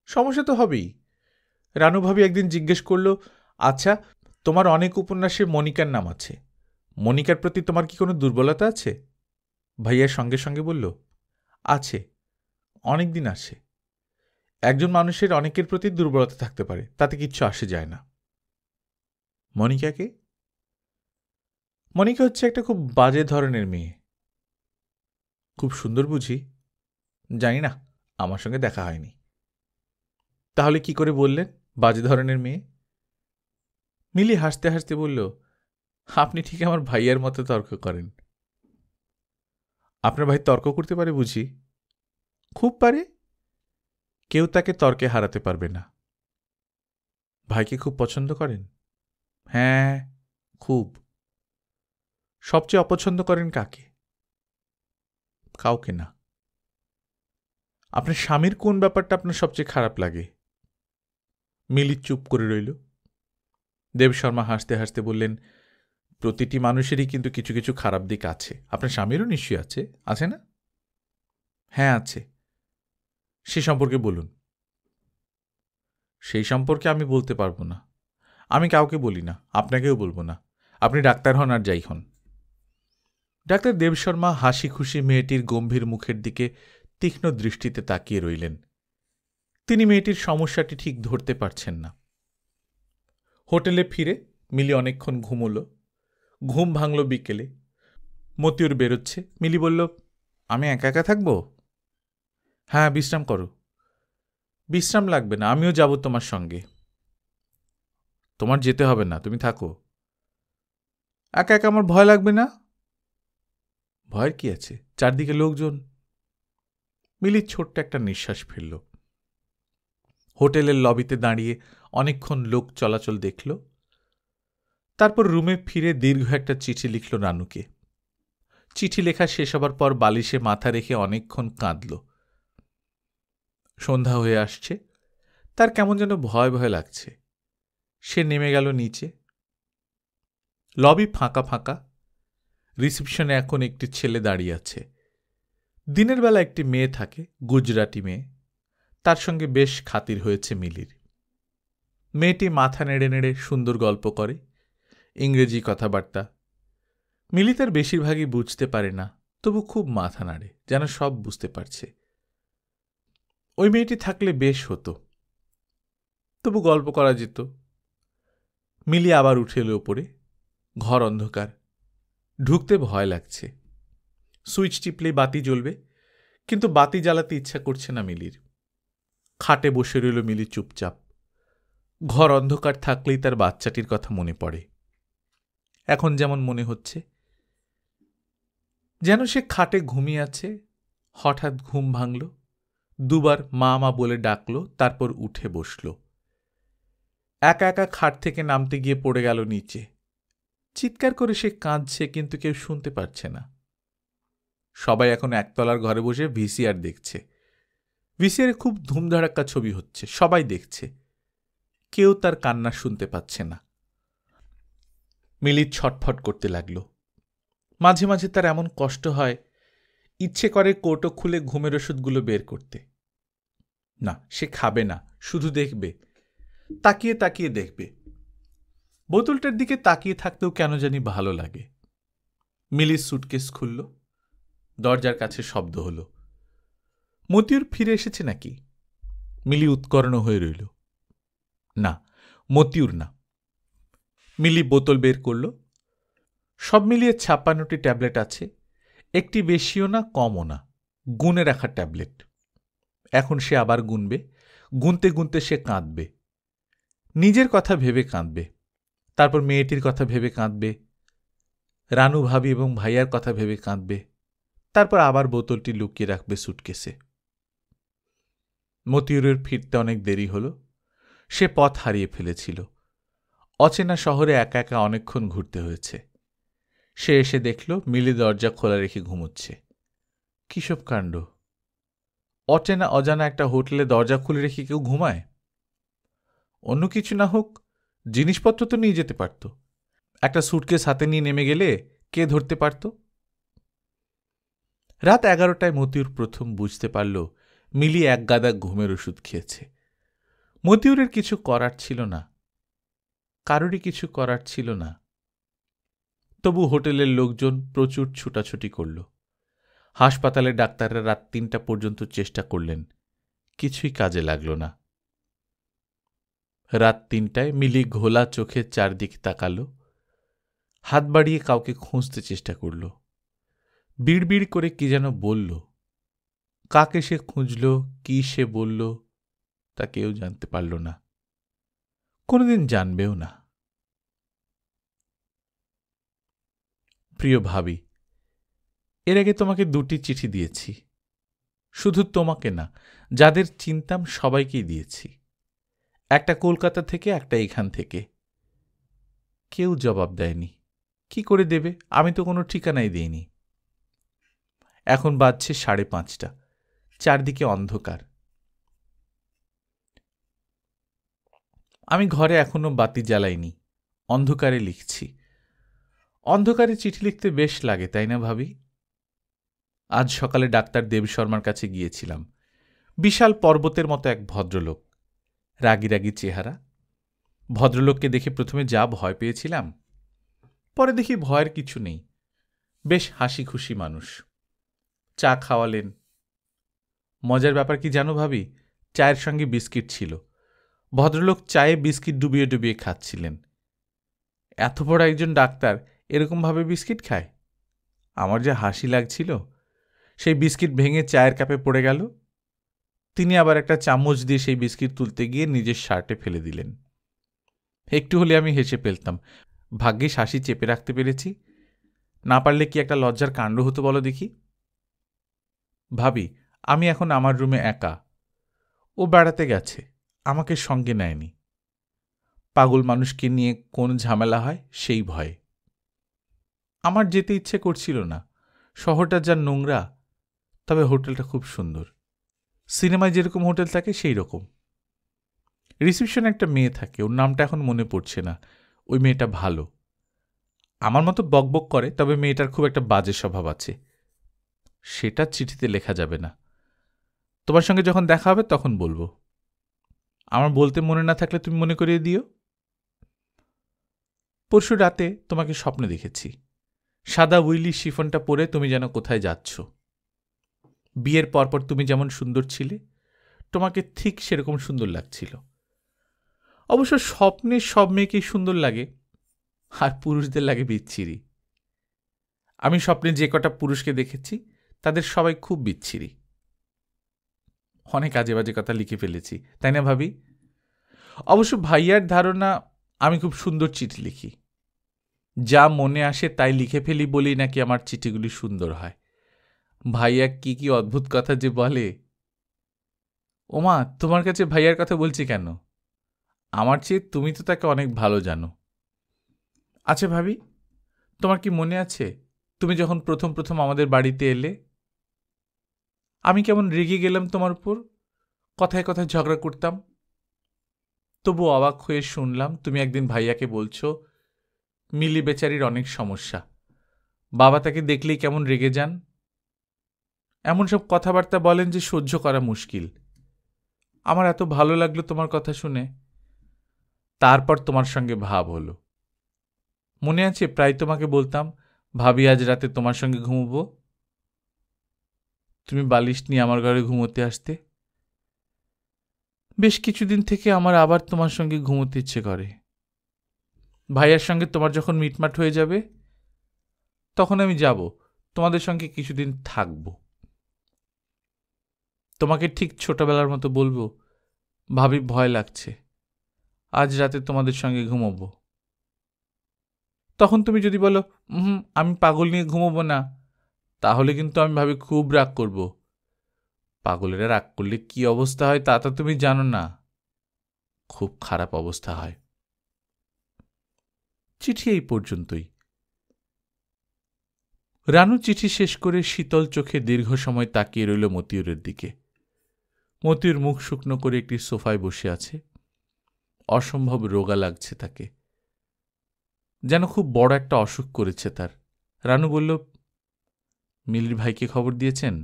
সমস্যা তো হবেই। রানু ভাবি একদিন জিজ্ঞেস করলো, আচ্ছা তোমার অনেক উপন্যাসে মনিকার নাম আছে, মনিকার প্রতি তোমার কি কোনো দুর্বলতা আছে? ভাইয়ার সঙ্গে সঙ্গে বলল, আছে, অনেক দিন আছে। একজন মানুষের অনেকের প্রতি দুর্বলতা থাকতে পারে, তাতে কিচ্ছু আসে যায় না। মনিকাকে? মনিকা হচ্ছে একটা খুব বাজে ধরনের মেয়ে। খুব সুন্দর বুঝি? জানি না, আমার সঙ্গে দেখা হয়নি। তাহলে কি করে বললেন বাজে ধরনের মেয়ে? মিলি হাসতে হাসতে বলল, আপনি ঠিক আমার ভাইয়ার মতো তর্ক করেন। আপনার ভাই তর্ক করতে পারে বুঝি? খুব পারে। কেউ তাকে তর্কে হারাতে পারবে না। ভাইকে খুব পছন্দ করেন? হ্যাঁ, খুব। সবচেয়ে অপছন্দ করেন কাকে? কাউকে না। আপনার স্বামীর কোন ব্যাপারটা আপনার সবচেয়ে খারাপ লাগে? মিলি চুপ করে রইল। দেবশর্মা হাসতে হাসতে বললেন, প্রতিটি মানুষেরই কিন্তু কিছু কিছু খারাপ দিক আছে। আপনার স্বামীরও নিশ্চয়ই আছে, আছে না? হ্যাঁ আছে। সে সম্পর্কে বলুন। সেই সম্পর্কে আমি বলতে পারবো না। আমি কাউকে বলি না, আপনাকেও বলবো না। আপনি ডাক্তার হন আর যাই হন। ডাক্তার দেবশর্মা হাসি খুশি মেয়েটির গম্ভীর মুখের দিকে তীক্ষ্ণ দৃষ্টিতে তাকিয়ে রইলেন। তিনি মেয়েটির সমস্যাটি ঠিক ধরতে পারছেন না। হোটেলে ফিরে মিলি অনেকক্ষণ ঘুমোল। ঘুম ভাঙল বিকেলে। মতিউর বেরোচ্ছে। মিলি বলল, আমি একা একা থাকব? হ্যাঁ, বিশ্রাম করো। বিশ্রাম লাগবে না, আমিও যাব তোমার সঙ্গে। তোমার যেতে হবে না, তুমি থাকো। একা একা আমার ভয় লাগবে না? ভয়ের কি আছে, চারদিকে লোকজন। মিলি ছোট্ট একটা নিঃশ্বাস ফেলল। হোটেলের লবিতে দাঁড়িয়ে অনেকক্ষণ লোক চলাচল দেখল। তারপর রুমে ফিরে দীর্ঘ একটা চিঠি লিখল রানুকে। চিঠি লেখা শেষ হবার পর বালিশে মাথা রেখে অনেকক্ষণ কাঁদল। সন্ধ্যা হয়ে আসছে, তার কেমন যেন ভয় ভয় লাগছে। সে নেমে গেল নিচে। লবি ফাঁকা ফাঁকা। রিসেপশনে এখন একটি ছেলে দাঁড়িয়ে আছে। দিনের বেলা একটি মেয়ে থাকে, গুজরাটি মেয়ে। তার সঙ্গে বেশ খাতির হয়েছে মিলির। মেয়েটি মাথা নেড়ে নেড়ে সুন্দর গল্প করে, ইংরেজি কথাবার্তা। মিলি তার বেশিরভাগই বুঝতে পারে না, তবু খুব মাথা নাড়ে, যেন সব বুঝতে পারছে। ওই মেয়েটি থাকলে বেশ হতো, তবু গল্প করা যেত। মিলি আবার উঠে এলো ওপরে। ঘর অন্ধকার, ঢুকতে ভয় লাগছে। সুইচ টিপলে বাতি জ্বলবে, কিন্তু বাতি জ্বালাতে ইচ্ছা করছে না মিলির। খাটে বসে রইল মিলি চুপচাপ। ঘর অন্ধকার থাকলেই তার বাচ্চাটির কথা মনে পড়ে। এখন যেমন মনে হচ্ছে, যেন সে খাটে ঘুমিয়ে আছে। হঠাৎ ঘুম ভাঙল। দুবার মা মা বলে ডাকল, তারপর উঠে বসল। একা একা খাট থেকে নামতে গিয়ে পড়ে গেল নিচে। চিৎকার করে সে কাঁদছে, কিন্তু কেউ শুনতে পারছে না। সবাই এখন একতলার ঘরে বসে ভিসিআর দেখছে। ভিসিআরে খুব ধুমধাড়াক্কা ছবি হচ্ছে, সবাই দেখছে। কেউ তার কান্না শুনতে পাচ্ছে না। মিলি ছটফট করতে লাগল। মাঝে মাঝে তার এমন কষ্ট হয়, ইচ্ছে করে কৌটো খুলে ঘুমের ওষুধগুলো বের করতে। না, সে খাবে না, শুধু দেখবে, তাকিয়ে তাকিয়ে দেখবে। বোতলটার দিকে তাকিয়ে থাকতেও কেন জানি ভালো লাগে। মিলির সুটকেস খুলল। দরজার কাছে শব্দ হল। মতিউর ফিরে এসেছে নাকি? মিলি উৎকর্ণ হয়ে রইল। না, মতিউর না। মিলি বোতল বের করল। সব মিলিয়ে 56টি ট্যাবলেট আছে। একটি বেশিও না, কমও না, গুনে রাখা ট্যাবলেট। এখন সে আবার গুনবে। গুনতে গুনতে সে কাঁদবে। নিজের কথা ভেবে কাঁদবে, তারপর মেয়েটির কথা ভেবে কাঁদবে, রানু ভাবি এবং ভাইয়ার কথা ভেবে কাঁদবে। তারপর আবার বোতলটি লুকিয়ে রাখবে সুটকেসে। মতিউরের ফিরতে অনেক দেরি হল। সে পথ হারিয়ে ফেলেছিল। অচেনা শহরে একা একা অনেকক্ষণ ঘুরতে হয়েছে। সে এসে দেখল মিলি দরজা খোলা রেখে ঘুমোচ্ছে। কিসব কাণ্ড! অচেনা অজানা একটা হোটেলে দরজা খুলে রেখে কেউ ঘুমায়? অন্য কিছু না হোক, জিনিসপত্র তো নিয়ে যেতে পারত। একটা সুটকেস হাতে নিয়ে নেমে গেলে কে ধরতে পারত? রাত 11টায় মতিউর প্রথম বুঝতে পারল মিলি এক গাদা ঘুমের ওষুধ খেয়েছে। মতিউরের কিছু করার ছিল না, কারোরই কিছু করার ছিল না। তবু হোটেলের লোকজন প্রচুর ছুটাছুটি করল। হাসপাতালে ডাক্তাররা রাত 3টা পর্যন্ত চেষ্টা করলেন, কিছুই কাজে লাগল না। রাত 3টায় মিলি ঘোলা চোখে চারদিকে তাকাল, হাত বাড়িয়ে কাউকে খুঁজতে চেষ্টা করল। বিড়বিড় করে কি যেন বলল। কাকে সে খুঁজল, কি সে বলল, তা কেউ জানতে পারল না, কোনোদিন জানবেও না। প্রিয় ভাবি, এর আগে তোমাকে 2টি চিঠি দিয়েছি। শুধু তোমাকে না, যাদের চিনতাম সবাইকেই দিয়েছি। একটা কলকাতা থেকে, একটা এখান থেকে। কেউ জবাব দেয়নি। কি করে দেবে? আমি তো কোনো ঠিকানাই দিইনি। এখন বাজছে 5:30। চারদিকে অন্ধকার। আমি ঘরে এখনো বাতি জ্বালাইনি, অন্ধকারে লিখছি। অন্ধকারে চিঠি লিখতে বেশ লাগে, তাই না ভাবি? আজ সকালে ডাক্তার দেব শর্মার কাছে গিয়েছিলাম। বিশাল পর্বতের মতো এক ভদ্রলোক, রাগী রাগী চেহারা। ভদ্রলোককে দেখে প্রথমে যা ভয় পেয়েছিলাম, পরে দেখি ভয়ের কিছু নেই। বেশ হাসি খুশি মানুষ। চা খাওয়ালেন। মজার ব্যাপার কি জানো ভাবি? চায়ের সঙ্গে বিস্কিট ছিল। ভদ্রলোক চায়ে বিস্কিট ডুবিয়ে ডুবিয়ে খাচ্ছিলেন। এত বড় একজন ডাক্তার এরকমভাবে বিস্কিট খায়? আমার যে হাসি লাগছিল। সেই বিস্কিট ভেঙে চায়ের কাপে পড়ে গেল। তিনি আবার একটা চামচ দিয়ে সেই বিস্কিট তুলতে গিয়ে নিজের শার্টে ফেলে দিলেন। একটু হলে আমি হেসে ফেলতাম। ভাগ্যিস হাসি চেপে রাখতে পেরেছি, না পারলে কি একটা লজ্জার কাণ্ড হতো বলো দেখি। ভাবি, আমি এখন আমার রুমে একা। ও বেড়াতে গেছে, আমাকে সঙ্গে নেয়নি। পাগল মানুষকে নিয়ে কোন ঝামেলা হয় সেই ভয়ে। আমার যেতে ইচ্ছে করছিল না। শহরটা যা নোংরা। তবে হোটেলটা খুব সুন্দর। সিনেমায় যেরকম হোটেল থাকে সেই রকম। রিসেপশনে একটা মেয়ে থাকে, ওর নামটা এখন মনে পড়ছে না। ওই মেয়েটা ভালো, আমার মতো বকবক করে, তবে মেয়েটার খুব একটা বাজে স্বভাব আছে। সেটা চিঠিতে লেখা যাবে না। তোমার সঙ্গে যখন দেখা হবে তখন বলবো। আমার বলতে মনে না থাকলে তুমি মনে করিয়ে দিও। পরশু রাতে তোমাকে স্বপ্নে দেখেছি। সাদা উইলি শিফনটা পরে তুমি যেন কোথায় যাচ্ছ। বিয়ের পরপর তুমি যেমন সুন্দর ছিলে, তোমাকে ঠিক সেরকম সুন্দর লাগছিল। অবশ্য স্বপ্নে সব মেয়েকেই সুন্দর লাগে, আর পুরুষদের লাগে বিচ্ছিরি। আমি স্বপ্নে যে কটা পুরুষকে দেখেছি তাদের সবাই খুব বিচ্ছিরি। অনেক আজে বাজে কথা লিখে ফেলেছি, তাই না ভাবি? অবশ্য ভাইয়ার ধারণা আমি খুব সুন্দর চিঠি লিখি। যা মনে আসে তাই লিখে ফেলি বলেই নাকি আমার চিঠিগুলি সুন্দর হয়। ভাইয়া কি কি অদ্ভুত কথা যে বলে। ওমা, তোমার কাছে ভাইয়ার কথা বলছি কেন? আমার চেয়ে তুমি তো তাকে অনেক ভালো জানো। আচ্ছা ভাবি, তোমার কি মনে আছে তুমি যখন প্রথম প্রথম আমাদের বাড়িতে এলে, আমি কেমন রেগে গেলাম তোমার উপর, কথায় কথায় ঝগড়া করতাম? তবু অবাক হয়ে শুনলাম তুমি একদিন ভাইয়াকে বলছো মিলি বেচারির অনেক সমস্যা, বাবা তাকে দেখলেই কেমন রেগে যান। এমন সব কথাবার্তা বলেন যে সহ্য করা মুশকিল। আমার এত ভালো লাগলো তোমার কথা শুনে। তারপর তোমার সঙ্গে ভাব হলো। মনে আছে প্রায় তোমাকে বলতাম, ভাবি আজ রাতে তোমার সঙ্গে ঘুমবো। তুমি বালিশ নিয়ে আমার ঘরে ঘুমোতে আসতে। বেশ কিছুদিন থেকে আমার আবার তোমার সঙ্গে ঘুমোতে ইচ্ছে করে। ভাইয়ার সঙ্গে তোমার যখন মিটমাট হয়ে যাবে তখন আমি যাব, তোমাদের সঙ্গে কিছুদিন থাকব। তোমাকে ঠিক ছোটবেলার মতো বলবো, ভাবি ভয় লাগছে, আজ রাতে তোমাদের সঙ্গে ঘুমোবো। তখন তুমি যদি বলো আমি পাগল নিয়ে ঘুমোবো না, তাহলে কিন্তু আমি ভাবি খুব রাগ করব। পাগলেরা রাগ করলে কি অবস্থা হয় তা তো তুমি জানো না। খুব খারাপ অবস্থা হয়। চিঠি এই পর্যন্তই। রানু চিঠি শেষ করে শীতল চোখে দীর্ঘ সময় তাকিয়ে রইল মতিউরের দিকে। মতিউর মুখ শুকনো করে একটি সোফায় বসে আছে। অসম্ভব রোগা লাগছে তাকে, যেন খুব বড় একটা অসুখ করেছে তার। রানু বলল, মিলির ভাইকে খবর দিয়েছেন?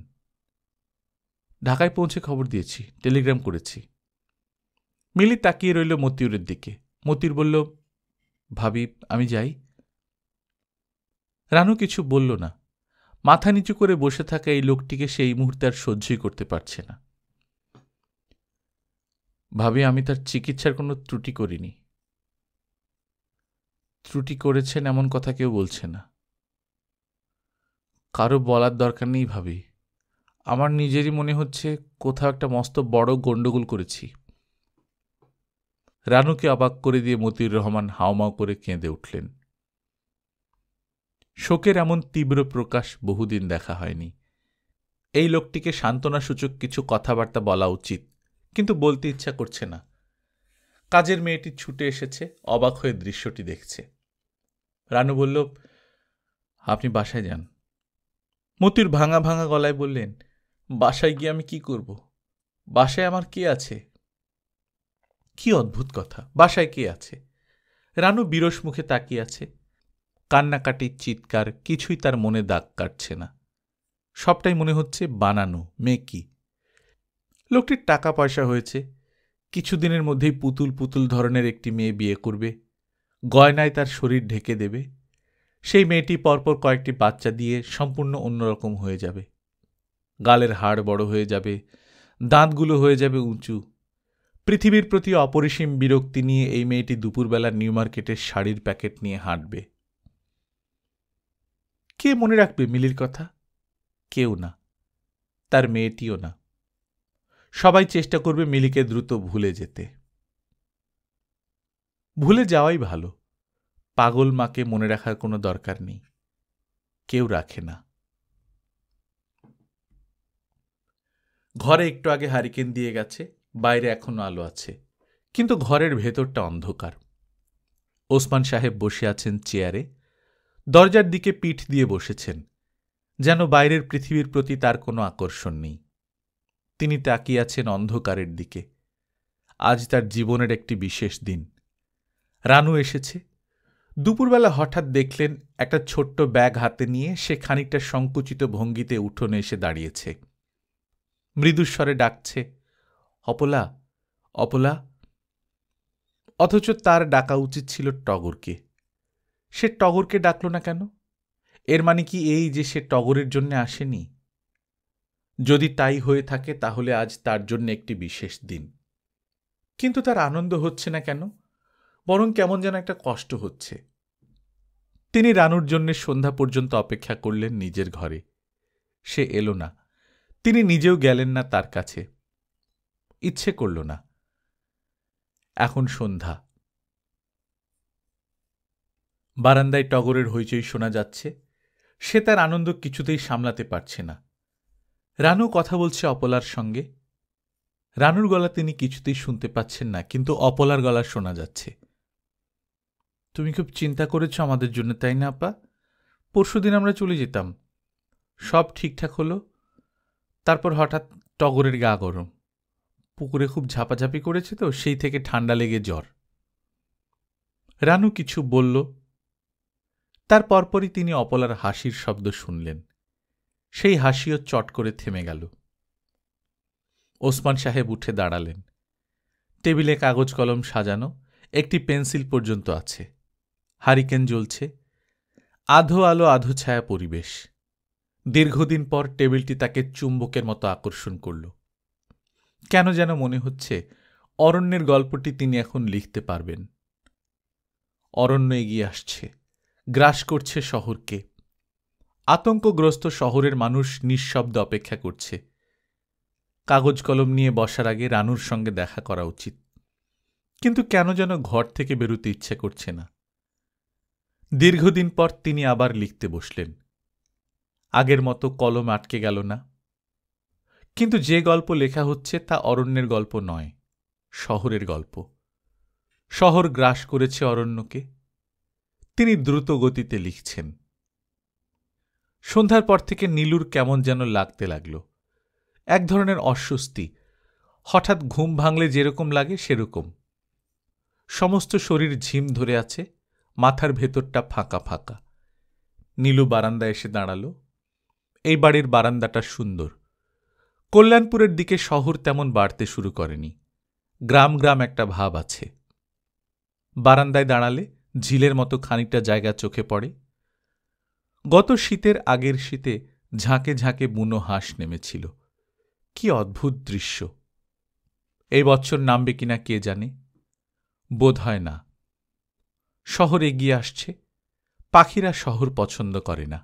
ঢাকায় পৌঁছে খবর দিয়েছি, টেলিগ্রাম করেছি। মিলি তাকিয়ে রইল মতিউরের দিকে। মতিউর বলল, ভাবি আমি যাই। রানু কিছু বলল না। মাথা নিচু করে বসে থাকা এই লোকটিকে সেই মুহূর্তে আর সহ্যই করতে পারছে না। ভাবি আমি তার চিকিৎসার কোনো ত্রুটি করিনি। ত্রুটি করেছেন এমন কথা কেউ বলছে না। কারো বলার দরকার নেই ভাবি। আমার নিজেরই মনে হচ্ছে কোথাও একটা মস্ত বড় গণ্ডগোল করেছি। রানুকে অবাক করে দিয়ে মতিউর রহমান হাওমাও করে কেঁদে উঠলেন। শোকের এমন তীব্র প্রকাশ বহুদিন দেখা হয়নি। এই লোকটিকে সান্ত্বনাসূচক কিছু কথাবার্তা বলা উচিত, কিন্তু বলতে ইচ্ছা করছে না। কাজের মেয়েটি ছুটে এসেছে, অবাক হয়ে দৃশ্যটি দেখছে। রানু বলল, আপনি বাসায় যান। মতিউর ভাঙা ভাঙা গলায় বললেন, বাসায় গিয়ে আমি কি করব? বাসায় আমার কে আছে? কি অদ্ভুত কথা, বাসায় কে আছে? রানু বিরস মুখে তাকিয়ে আছে। কান্নাকাটি, চিৎকার কিছুই তার মনে দাগ কাটছে না। সবটাই মনে হচ্ছে বানানো, মেকি। লোকটির টাকা পয়সা হয়েছে, কিছুদিনের মধ্যেই পুতুল পুতুল ধরনের একটি মেয়ে বিয়ে করবে, গয়নায় তার শরীর ঢেকে দেবে। সেই মেয়েটি পরপর কয়েকটি বাচ্চা দিয়ে সম্পূর্ণ অন্যরকম হয়ে যাবে। গালের হাড় বড় হয়ে যাবে, দাঁতগুলো হয়ে যাবে উঁচু। পৃথিবীর প্রতি অপরিসীম বিরক্তি নিয়ে এই মেয়েটি দুপুরবেলা নিউ মার্কেটের শাড়ির প্যাকেট নিয়ে হাঁটবে। কে মনে রাখবে মিলির কথা? কেউ না, তার মেয়েটিও না। সবাই চেষ্টা করবে মিলিকে দ্রুত ভুলে যেতে। ভুলে যাওয়াই ভালো। পাগল মাকে মনে রাখার কোনো দরকার নেই, কেউ রাখে না। ঘরে একটু আগে হারিকেন দিয়ে গেছে, বাইরে এখনো আলো আছে, কিন্তু ঘরের ভেতরটা অন্ধকার। ওসমান সাহেব বসে আছেন চেয়ারে, দরজার দিকে পিঠ দিয়ে বসেছেন, যেন বাইরের পৃথিবীর প্রতি তার কোনো আকর্ষণ নেই। তিনি তাকিয়ে আছেন অন্ধকারের দিকে। আজ তার জীবনের একটি বিশেষ দিন। রানু এসেছে। দুপুরবেলা হঠাৎ দেখলেন একটা ছোট্ট ব্যাগ হাতে নিয়ে সে খানিকটা সংকুচিত ভঙ্গিতে উঠোনে এসে দাঁড়িয়েছে। মৃদুস্বরে ডাকছে, অপলা, অপলা। অথচ তার ডাকা উচিত ছিল টগরকে। সে টগরকে ডাকল না কেন? এর মানে কি এই যে সে টগরের জন্য আসেনি? যদি তাই হয়ে থাকে তাহলে আজ তার জন্য একটি বিশেষ দিন। কিন্তু তার আনন্দ হচ্ছে না কেন? বরং কেমন যেন একটা কষ্ট হচ্ছে। তিনি রানুর জন্য সন্ধ্যা পর্যন্ত অপেক্ষা করলেন নিজের ঘরে। সে এলো না। তিনি নিজেও গেলেন না তার কাছে, ইচ্ছে করল না। এখন সন্ধ্যা। বারান্দায় টগরের হইচই শোনা যাচ্ছে। সে তার আনন্দ কিছুতেই সামলাতে পারছে না। রানু কথা বলছে অপলার সঙ্গে। রানুর গলা তিনি কিছুতেই শুনতে পাচ্ছেন না, কিন্তু অপলার গলা শোনা যাচ্ছে। তুমি খুব চিন্তা করেছ আমাদের জন্য, তাই না আপা? পরশুদিন আমরা চলে যেতাম, সব ঠিকঠাক হলো। তারপর হঠাৎ টগরের গা গরম, পুকুরে খুব ঝাপাঝাপি করেছে তো, সেই থেকে ঠান্ডা লেগে জ্বর। রানু কিছু বলল। তার পরপরই তিনি অপলার হাসির শব্দ শুনলেন। সেই হাসিও চট করে থেমে গেল। ওসমান সাহেব উঠে দাঁড়ালেন। টেবিলে কাগজ কলম সাজানো, একটি পেন্সিল পর্যন্ত আছে। হারিকেন জ্বলছে। আধো আলো আধো ছায়া পরিবেশ। দীর্ঘদিন পর টেবিলটি তাকে চুম্বকের মতো আকর্ষণ করল। কেন যেন মনে হচ্ছে অরণ্যের গল্পটি তিনি এখন লিখতে পারবেন। অরণ্য এগিয়ে আসছে, গ্রাস করছে শহরকে। আতঙ্কগ্রস্ত শহরের মানুষ নিঃশব্দে অপেক্ষা করছে। কাগজ কলম নিয়ে বসার আগে রানুর সঙ্গে দেখা করা উচিত, কিন্তু কেন যেন ঘর থেকে বেরোতে ইচ্ছে করছে না। দীর্ঘদিন পর তিনি আবার লিখতে বসলেন। আগের মতো কলম আটকে গেল না। কিন্তু যে গল্প লেখা হচ্ছে তা অরণ্যের গল্প নয়, শহরের গল্প। শহর গ্রাস করেছে অরণ্যকে। তিনি দ্রুত গতিতে লিখছেন। সন্ধ্যার পর থেকে নীলুর কেমন যেন লাগতে লাগল, এক ধরনের অস্বস্তি। হঠাৎ ঘুম ভাঙলে যেরকম লাগে সেরকম। সমস্ত শরীর ঝিম ধরে আছে, মাথার ভেতরটা ফাঁকা ফাঁকা। নীলু বারান্দায় এসে দাঁড়াল। এই বাড়ির বারান্দাটা সুন্দর। কল্যাণপুরের দিকে শহর তেমন বাড়তে শুরু করেনি, গ্রাম গ্রাম একটা ভাব আছে। বারান্দায় দাঁড়ালে ঝিলের মতো খানিকটা জায়গা চোখে পড়ে। গত শীতের আগের শীতে ঝাঁকে ঝাঁকে বুনো হাঁস নেমেছিল। কি অদ্ভুত দৃশ্য! এই বছর নামবে কিনা কে জানে, বোধ হয় না। শহর এগিয়ে আসছে, পাখিরা শহর পছন্দ করে না।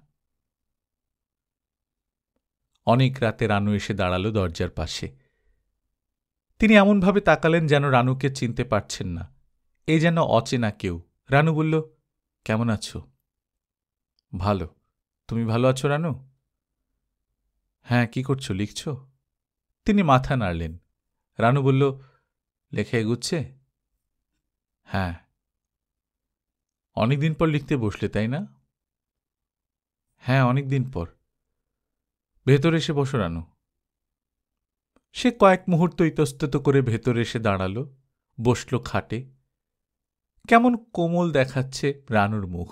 অনেক রাতে রানু এসে দাঁড়াল দরজার পাশে। তিনি এমনভাবে তাকালেন যেন রানুকে চিনতে পারছেন না, এ যেন অচেনা কেউ। রানু বলল, কেমন আছো? ভালো। তুমি ভালো আছো রানু? হ্যাঁ, কি করছো, লিখছ? তিনি মাথা নাড়লেন। রানু বলল, লেখা এগুচ্ছে? হ্যাঁ। অনেকদিন পর লিখতে বসলে, তাই না? হ্যাঁ, অনেকদিন পর। ভেতরে এসে বসো রানু। সে কয়েক মুহূর্ত ইতস্তত করে ভেতরে এসে দাঁড়াল, বসল খাটে। কেমন কোমল দেখাচ্ছে রানুর মুখ,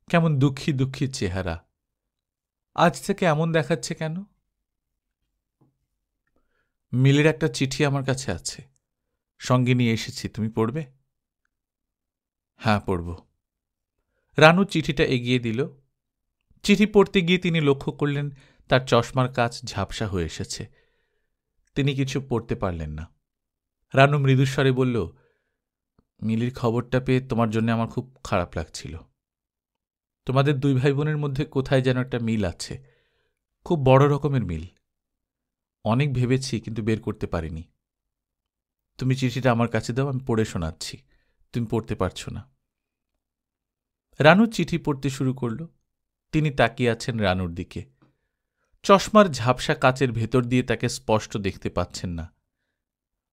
কেমন দুঃখী দুঃখী চেহারা। আজ থেকে এমন দেখাচ্ছে কেন? মিলের একটা চিঠি আমার কাছে আছে, সঙ্গে নিয়ে এসেছি, তুমি পড়বে? হ্যাঁ, পড়ব। রানু চিঠিটা এগিয়ে দিল। চিঠি পড়তে গিয়ে তিনি লক্ষ্য করলেন তার চশমার কাচ ঝাপসা হয়ে এসেছে। তিনি কিছু পড়তে পারলেন না। রানু মৃদুস্বরে বলল, মিলির খবরটা পেয়ে তোমার জন্য আমার খুব খারাপ লাগছিল। তোমাদের দুই ভাই বোনের মধ্যে কোথায় যেন একটা মিল আছে, খুব বড় রকমের মিল। অনেক ভেবেছি, কিন্তু বের করতে পারিনি। তুমি চিঠিটা আমার কাছে দাও, আমি পড়ে শোনাচ্ছি, তুমি পড়তে পারছো না। রানু চিঠি পড়তে শুরু করল। তিনি তাকিয়ে আছেন রানুর দিকে। চশমার ঝাপসা কাচের ভেতর দিয়ে তাকে স্পষ্ট দেখতে পাচ্ছেন না।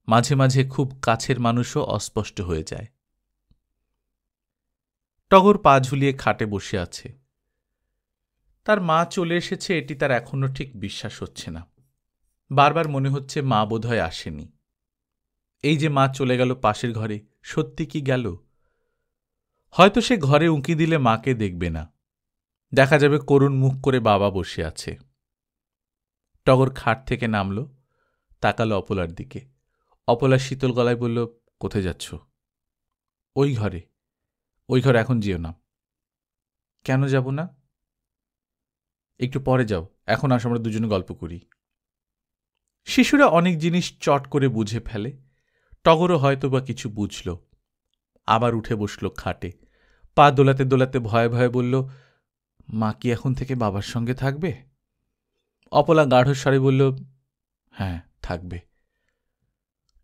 মাঝে মাঝে খুব কাছের মানুষও অস্পষ্ট হয়ে যায়। টগর পা ঝুলিয়ে খাটে বসে আছে। তার মা চলে এসেছে এটি তার এখনো ঠিক বিশ্বাস হচ্ছে না। বারবার মনে হচ্ছে মা বোধহয় আসেনি। এই যে মা চলে গেল পাশের ঘরে, সত্যি কি গেল? হয়তো সে ঘরে উঁকি দিলে মাকে দেখবে না, দেখা যাবে করুণ মুখ করে বাবা বসে আছে। টগর খাট থেকে নামল, তাকালো অপলার দিকে। অপলা শীতল গলায় বলল, কোথায় যাচ্ছ? ওই ঘরে। ওই ঘরে এখন যেও না। কেন যাব না? একটু পরে যাও, এখন আস, আমরা দুজনে গল্প করি। শিশুরা অনেক জিনিস চট করে বুঝে ফেলে। টগরও হয়তো বা কিছু বুঝল। আবার উঠে বসল খাটে, পা দোলাতে দোলাতে ভয়ে ভয়ে বলল, মা কি এখন থেকে বাবার সঙ্গে থাকবে? অপলা গাঢ় স্বরে বলল, হ্যাঁ, থাকবে।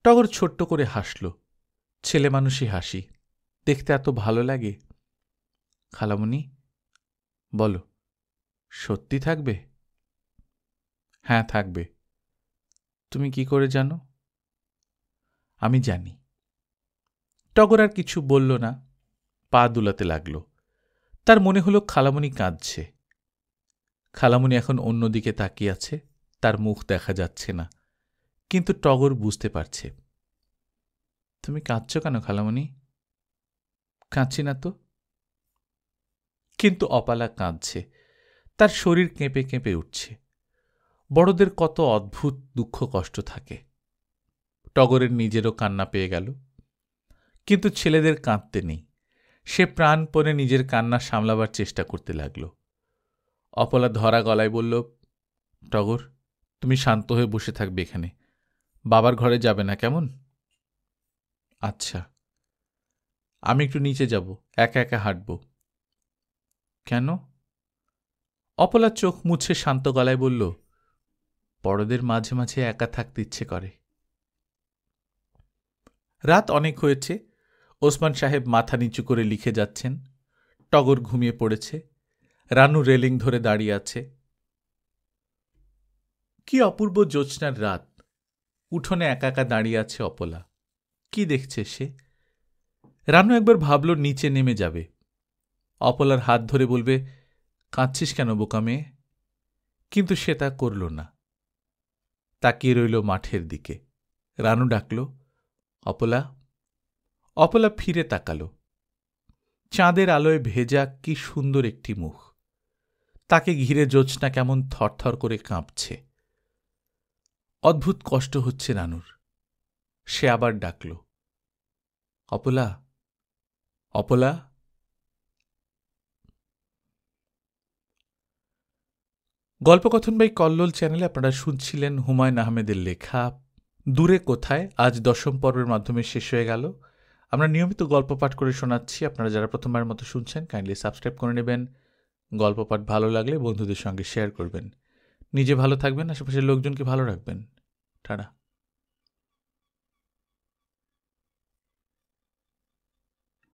টগর ছোট্ট করে হাসল, ছেলে মানুষই হাসি, দেখতে এত ভালো লাগে। খালামণি, বলো, সত্যি থাকবে? হ্যাঁ, থাকবে। তুমি কি করে জানো? আমি জানি। টগর আর কিছু বলল না, পা দুলাতে লাগল। তার মনে হলো খালামণি কাঁদছে। খালামণি এখন অন্যদিকে তাকিয়ে আছে, তার মুখ দেখা যাচ্ছে না, কিন্তু টগর বুঝতে পারছে। তুমি কাঁদছ কেন খালামণি? কাঁদছি না তো। কিন্তু অপালা কাঁদছে, তার শরীর কেঁপে কেঁপে উঠছে। বড়দের কত অদ্ভুত দুঃখ কষ্ট থাকে। টগরের নিজেরও কান্না পেয়ে গেল, কিন্তু ছেলেদের কাঁদতে নেই। সে প্রাণপণে নিজের কান্না সামলাবার চেষ্টা করতে লাগল। অপলা ধরা গলায় বলল, টগর, তুমি শান্ত হয়ে বসে থাকবে এখানে, বাবার ঘরে যাবে না, কেমন? আচ্ছা। আমি একটু নিচে যাব, একা একা হাঁটব। কেন? অপলা চোখ মুছে শান্ত গলায় বলল, বড়দের মাঝে মাঝে একা থাকতে ইচ্ছে করে। রাত অনেক হয়েছে। ওসমান সাহেব মাথা নিচু করে লিখে যাচ্ছেন। টগর ঘুমিয়ে পড়েছে। রানু রেলিং ধরে দাঁড়িয়ে আছে। কি অপূর্ব জ্যোৎস্নার রাত। উঠোনে একা একা দাঁড়িয়ে আছে অপলা। কি দেখছে সে? রানু একবার ভাবল নিচে নেমে যাবে, অপলার হাত ধরে বলবে, কাঁদছিস কেন বোকা মেয়ে? কিন্তু সে তা করল না, তাকিয়ে রইল মাঠের দিকে। রানু ডাকল, অপলা। অপলা ফিরে তাকাল। চাঁদের আলোয় ভেজা কি সুন্দর একটি মুখ। তাকে ঘিরে জ্যোৎস্না কেমন থরথর করে কাঁপছে। অদ্ভুত কষ্ট হচ্ছে রানুর। সে আবার ডাকল, অপলা, অপলা। গল্পকথন বাই কল্লোল চ্যানেলে আপনারা শুনছিলেন হুমায়ুন আহমেদের লেখা দূরে কোথায়। আজ 10ম পর্বের মাধ্যমে শেষ হয়ে গেল। আমরা নিয়মিত গল্প পাঠ করে শোনাচ্ছি। আপনারা যারা প্রথমবার মতো শুনছেন কাইন্ডলি সাবস্ক্রাইব করে নেবেন। গল্প পাঠ ভালো লাগলে বন্ধুদের সঙ্গে শেয়ার করবেন। নিজে ভালো থাকবেন, আশেপাশের লোকজনকে ভালো রাখবেন। টাটা।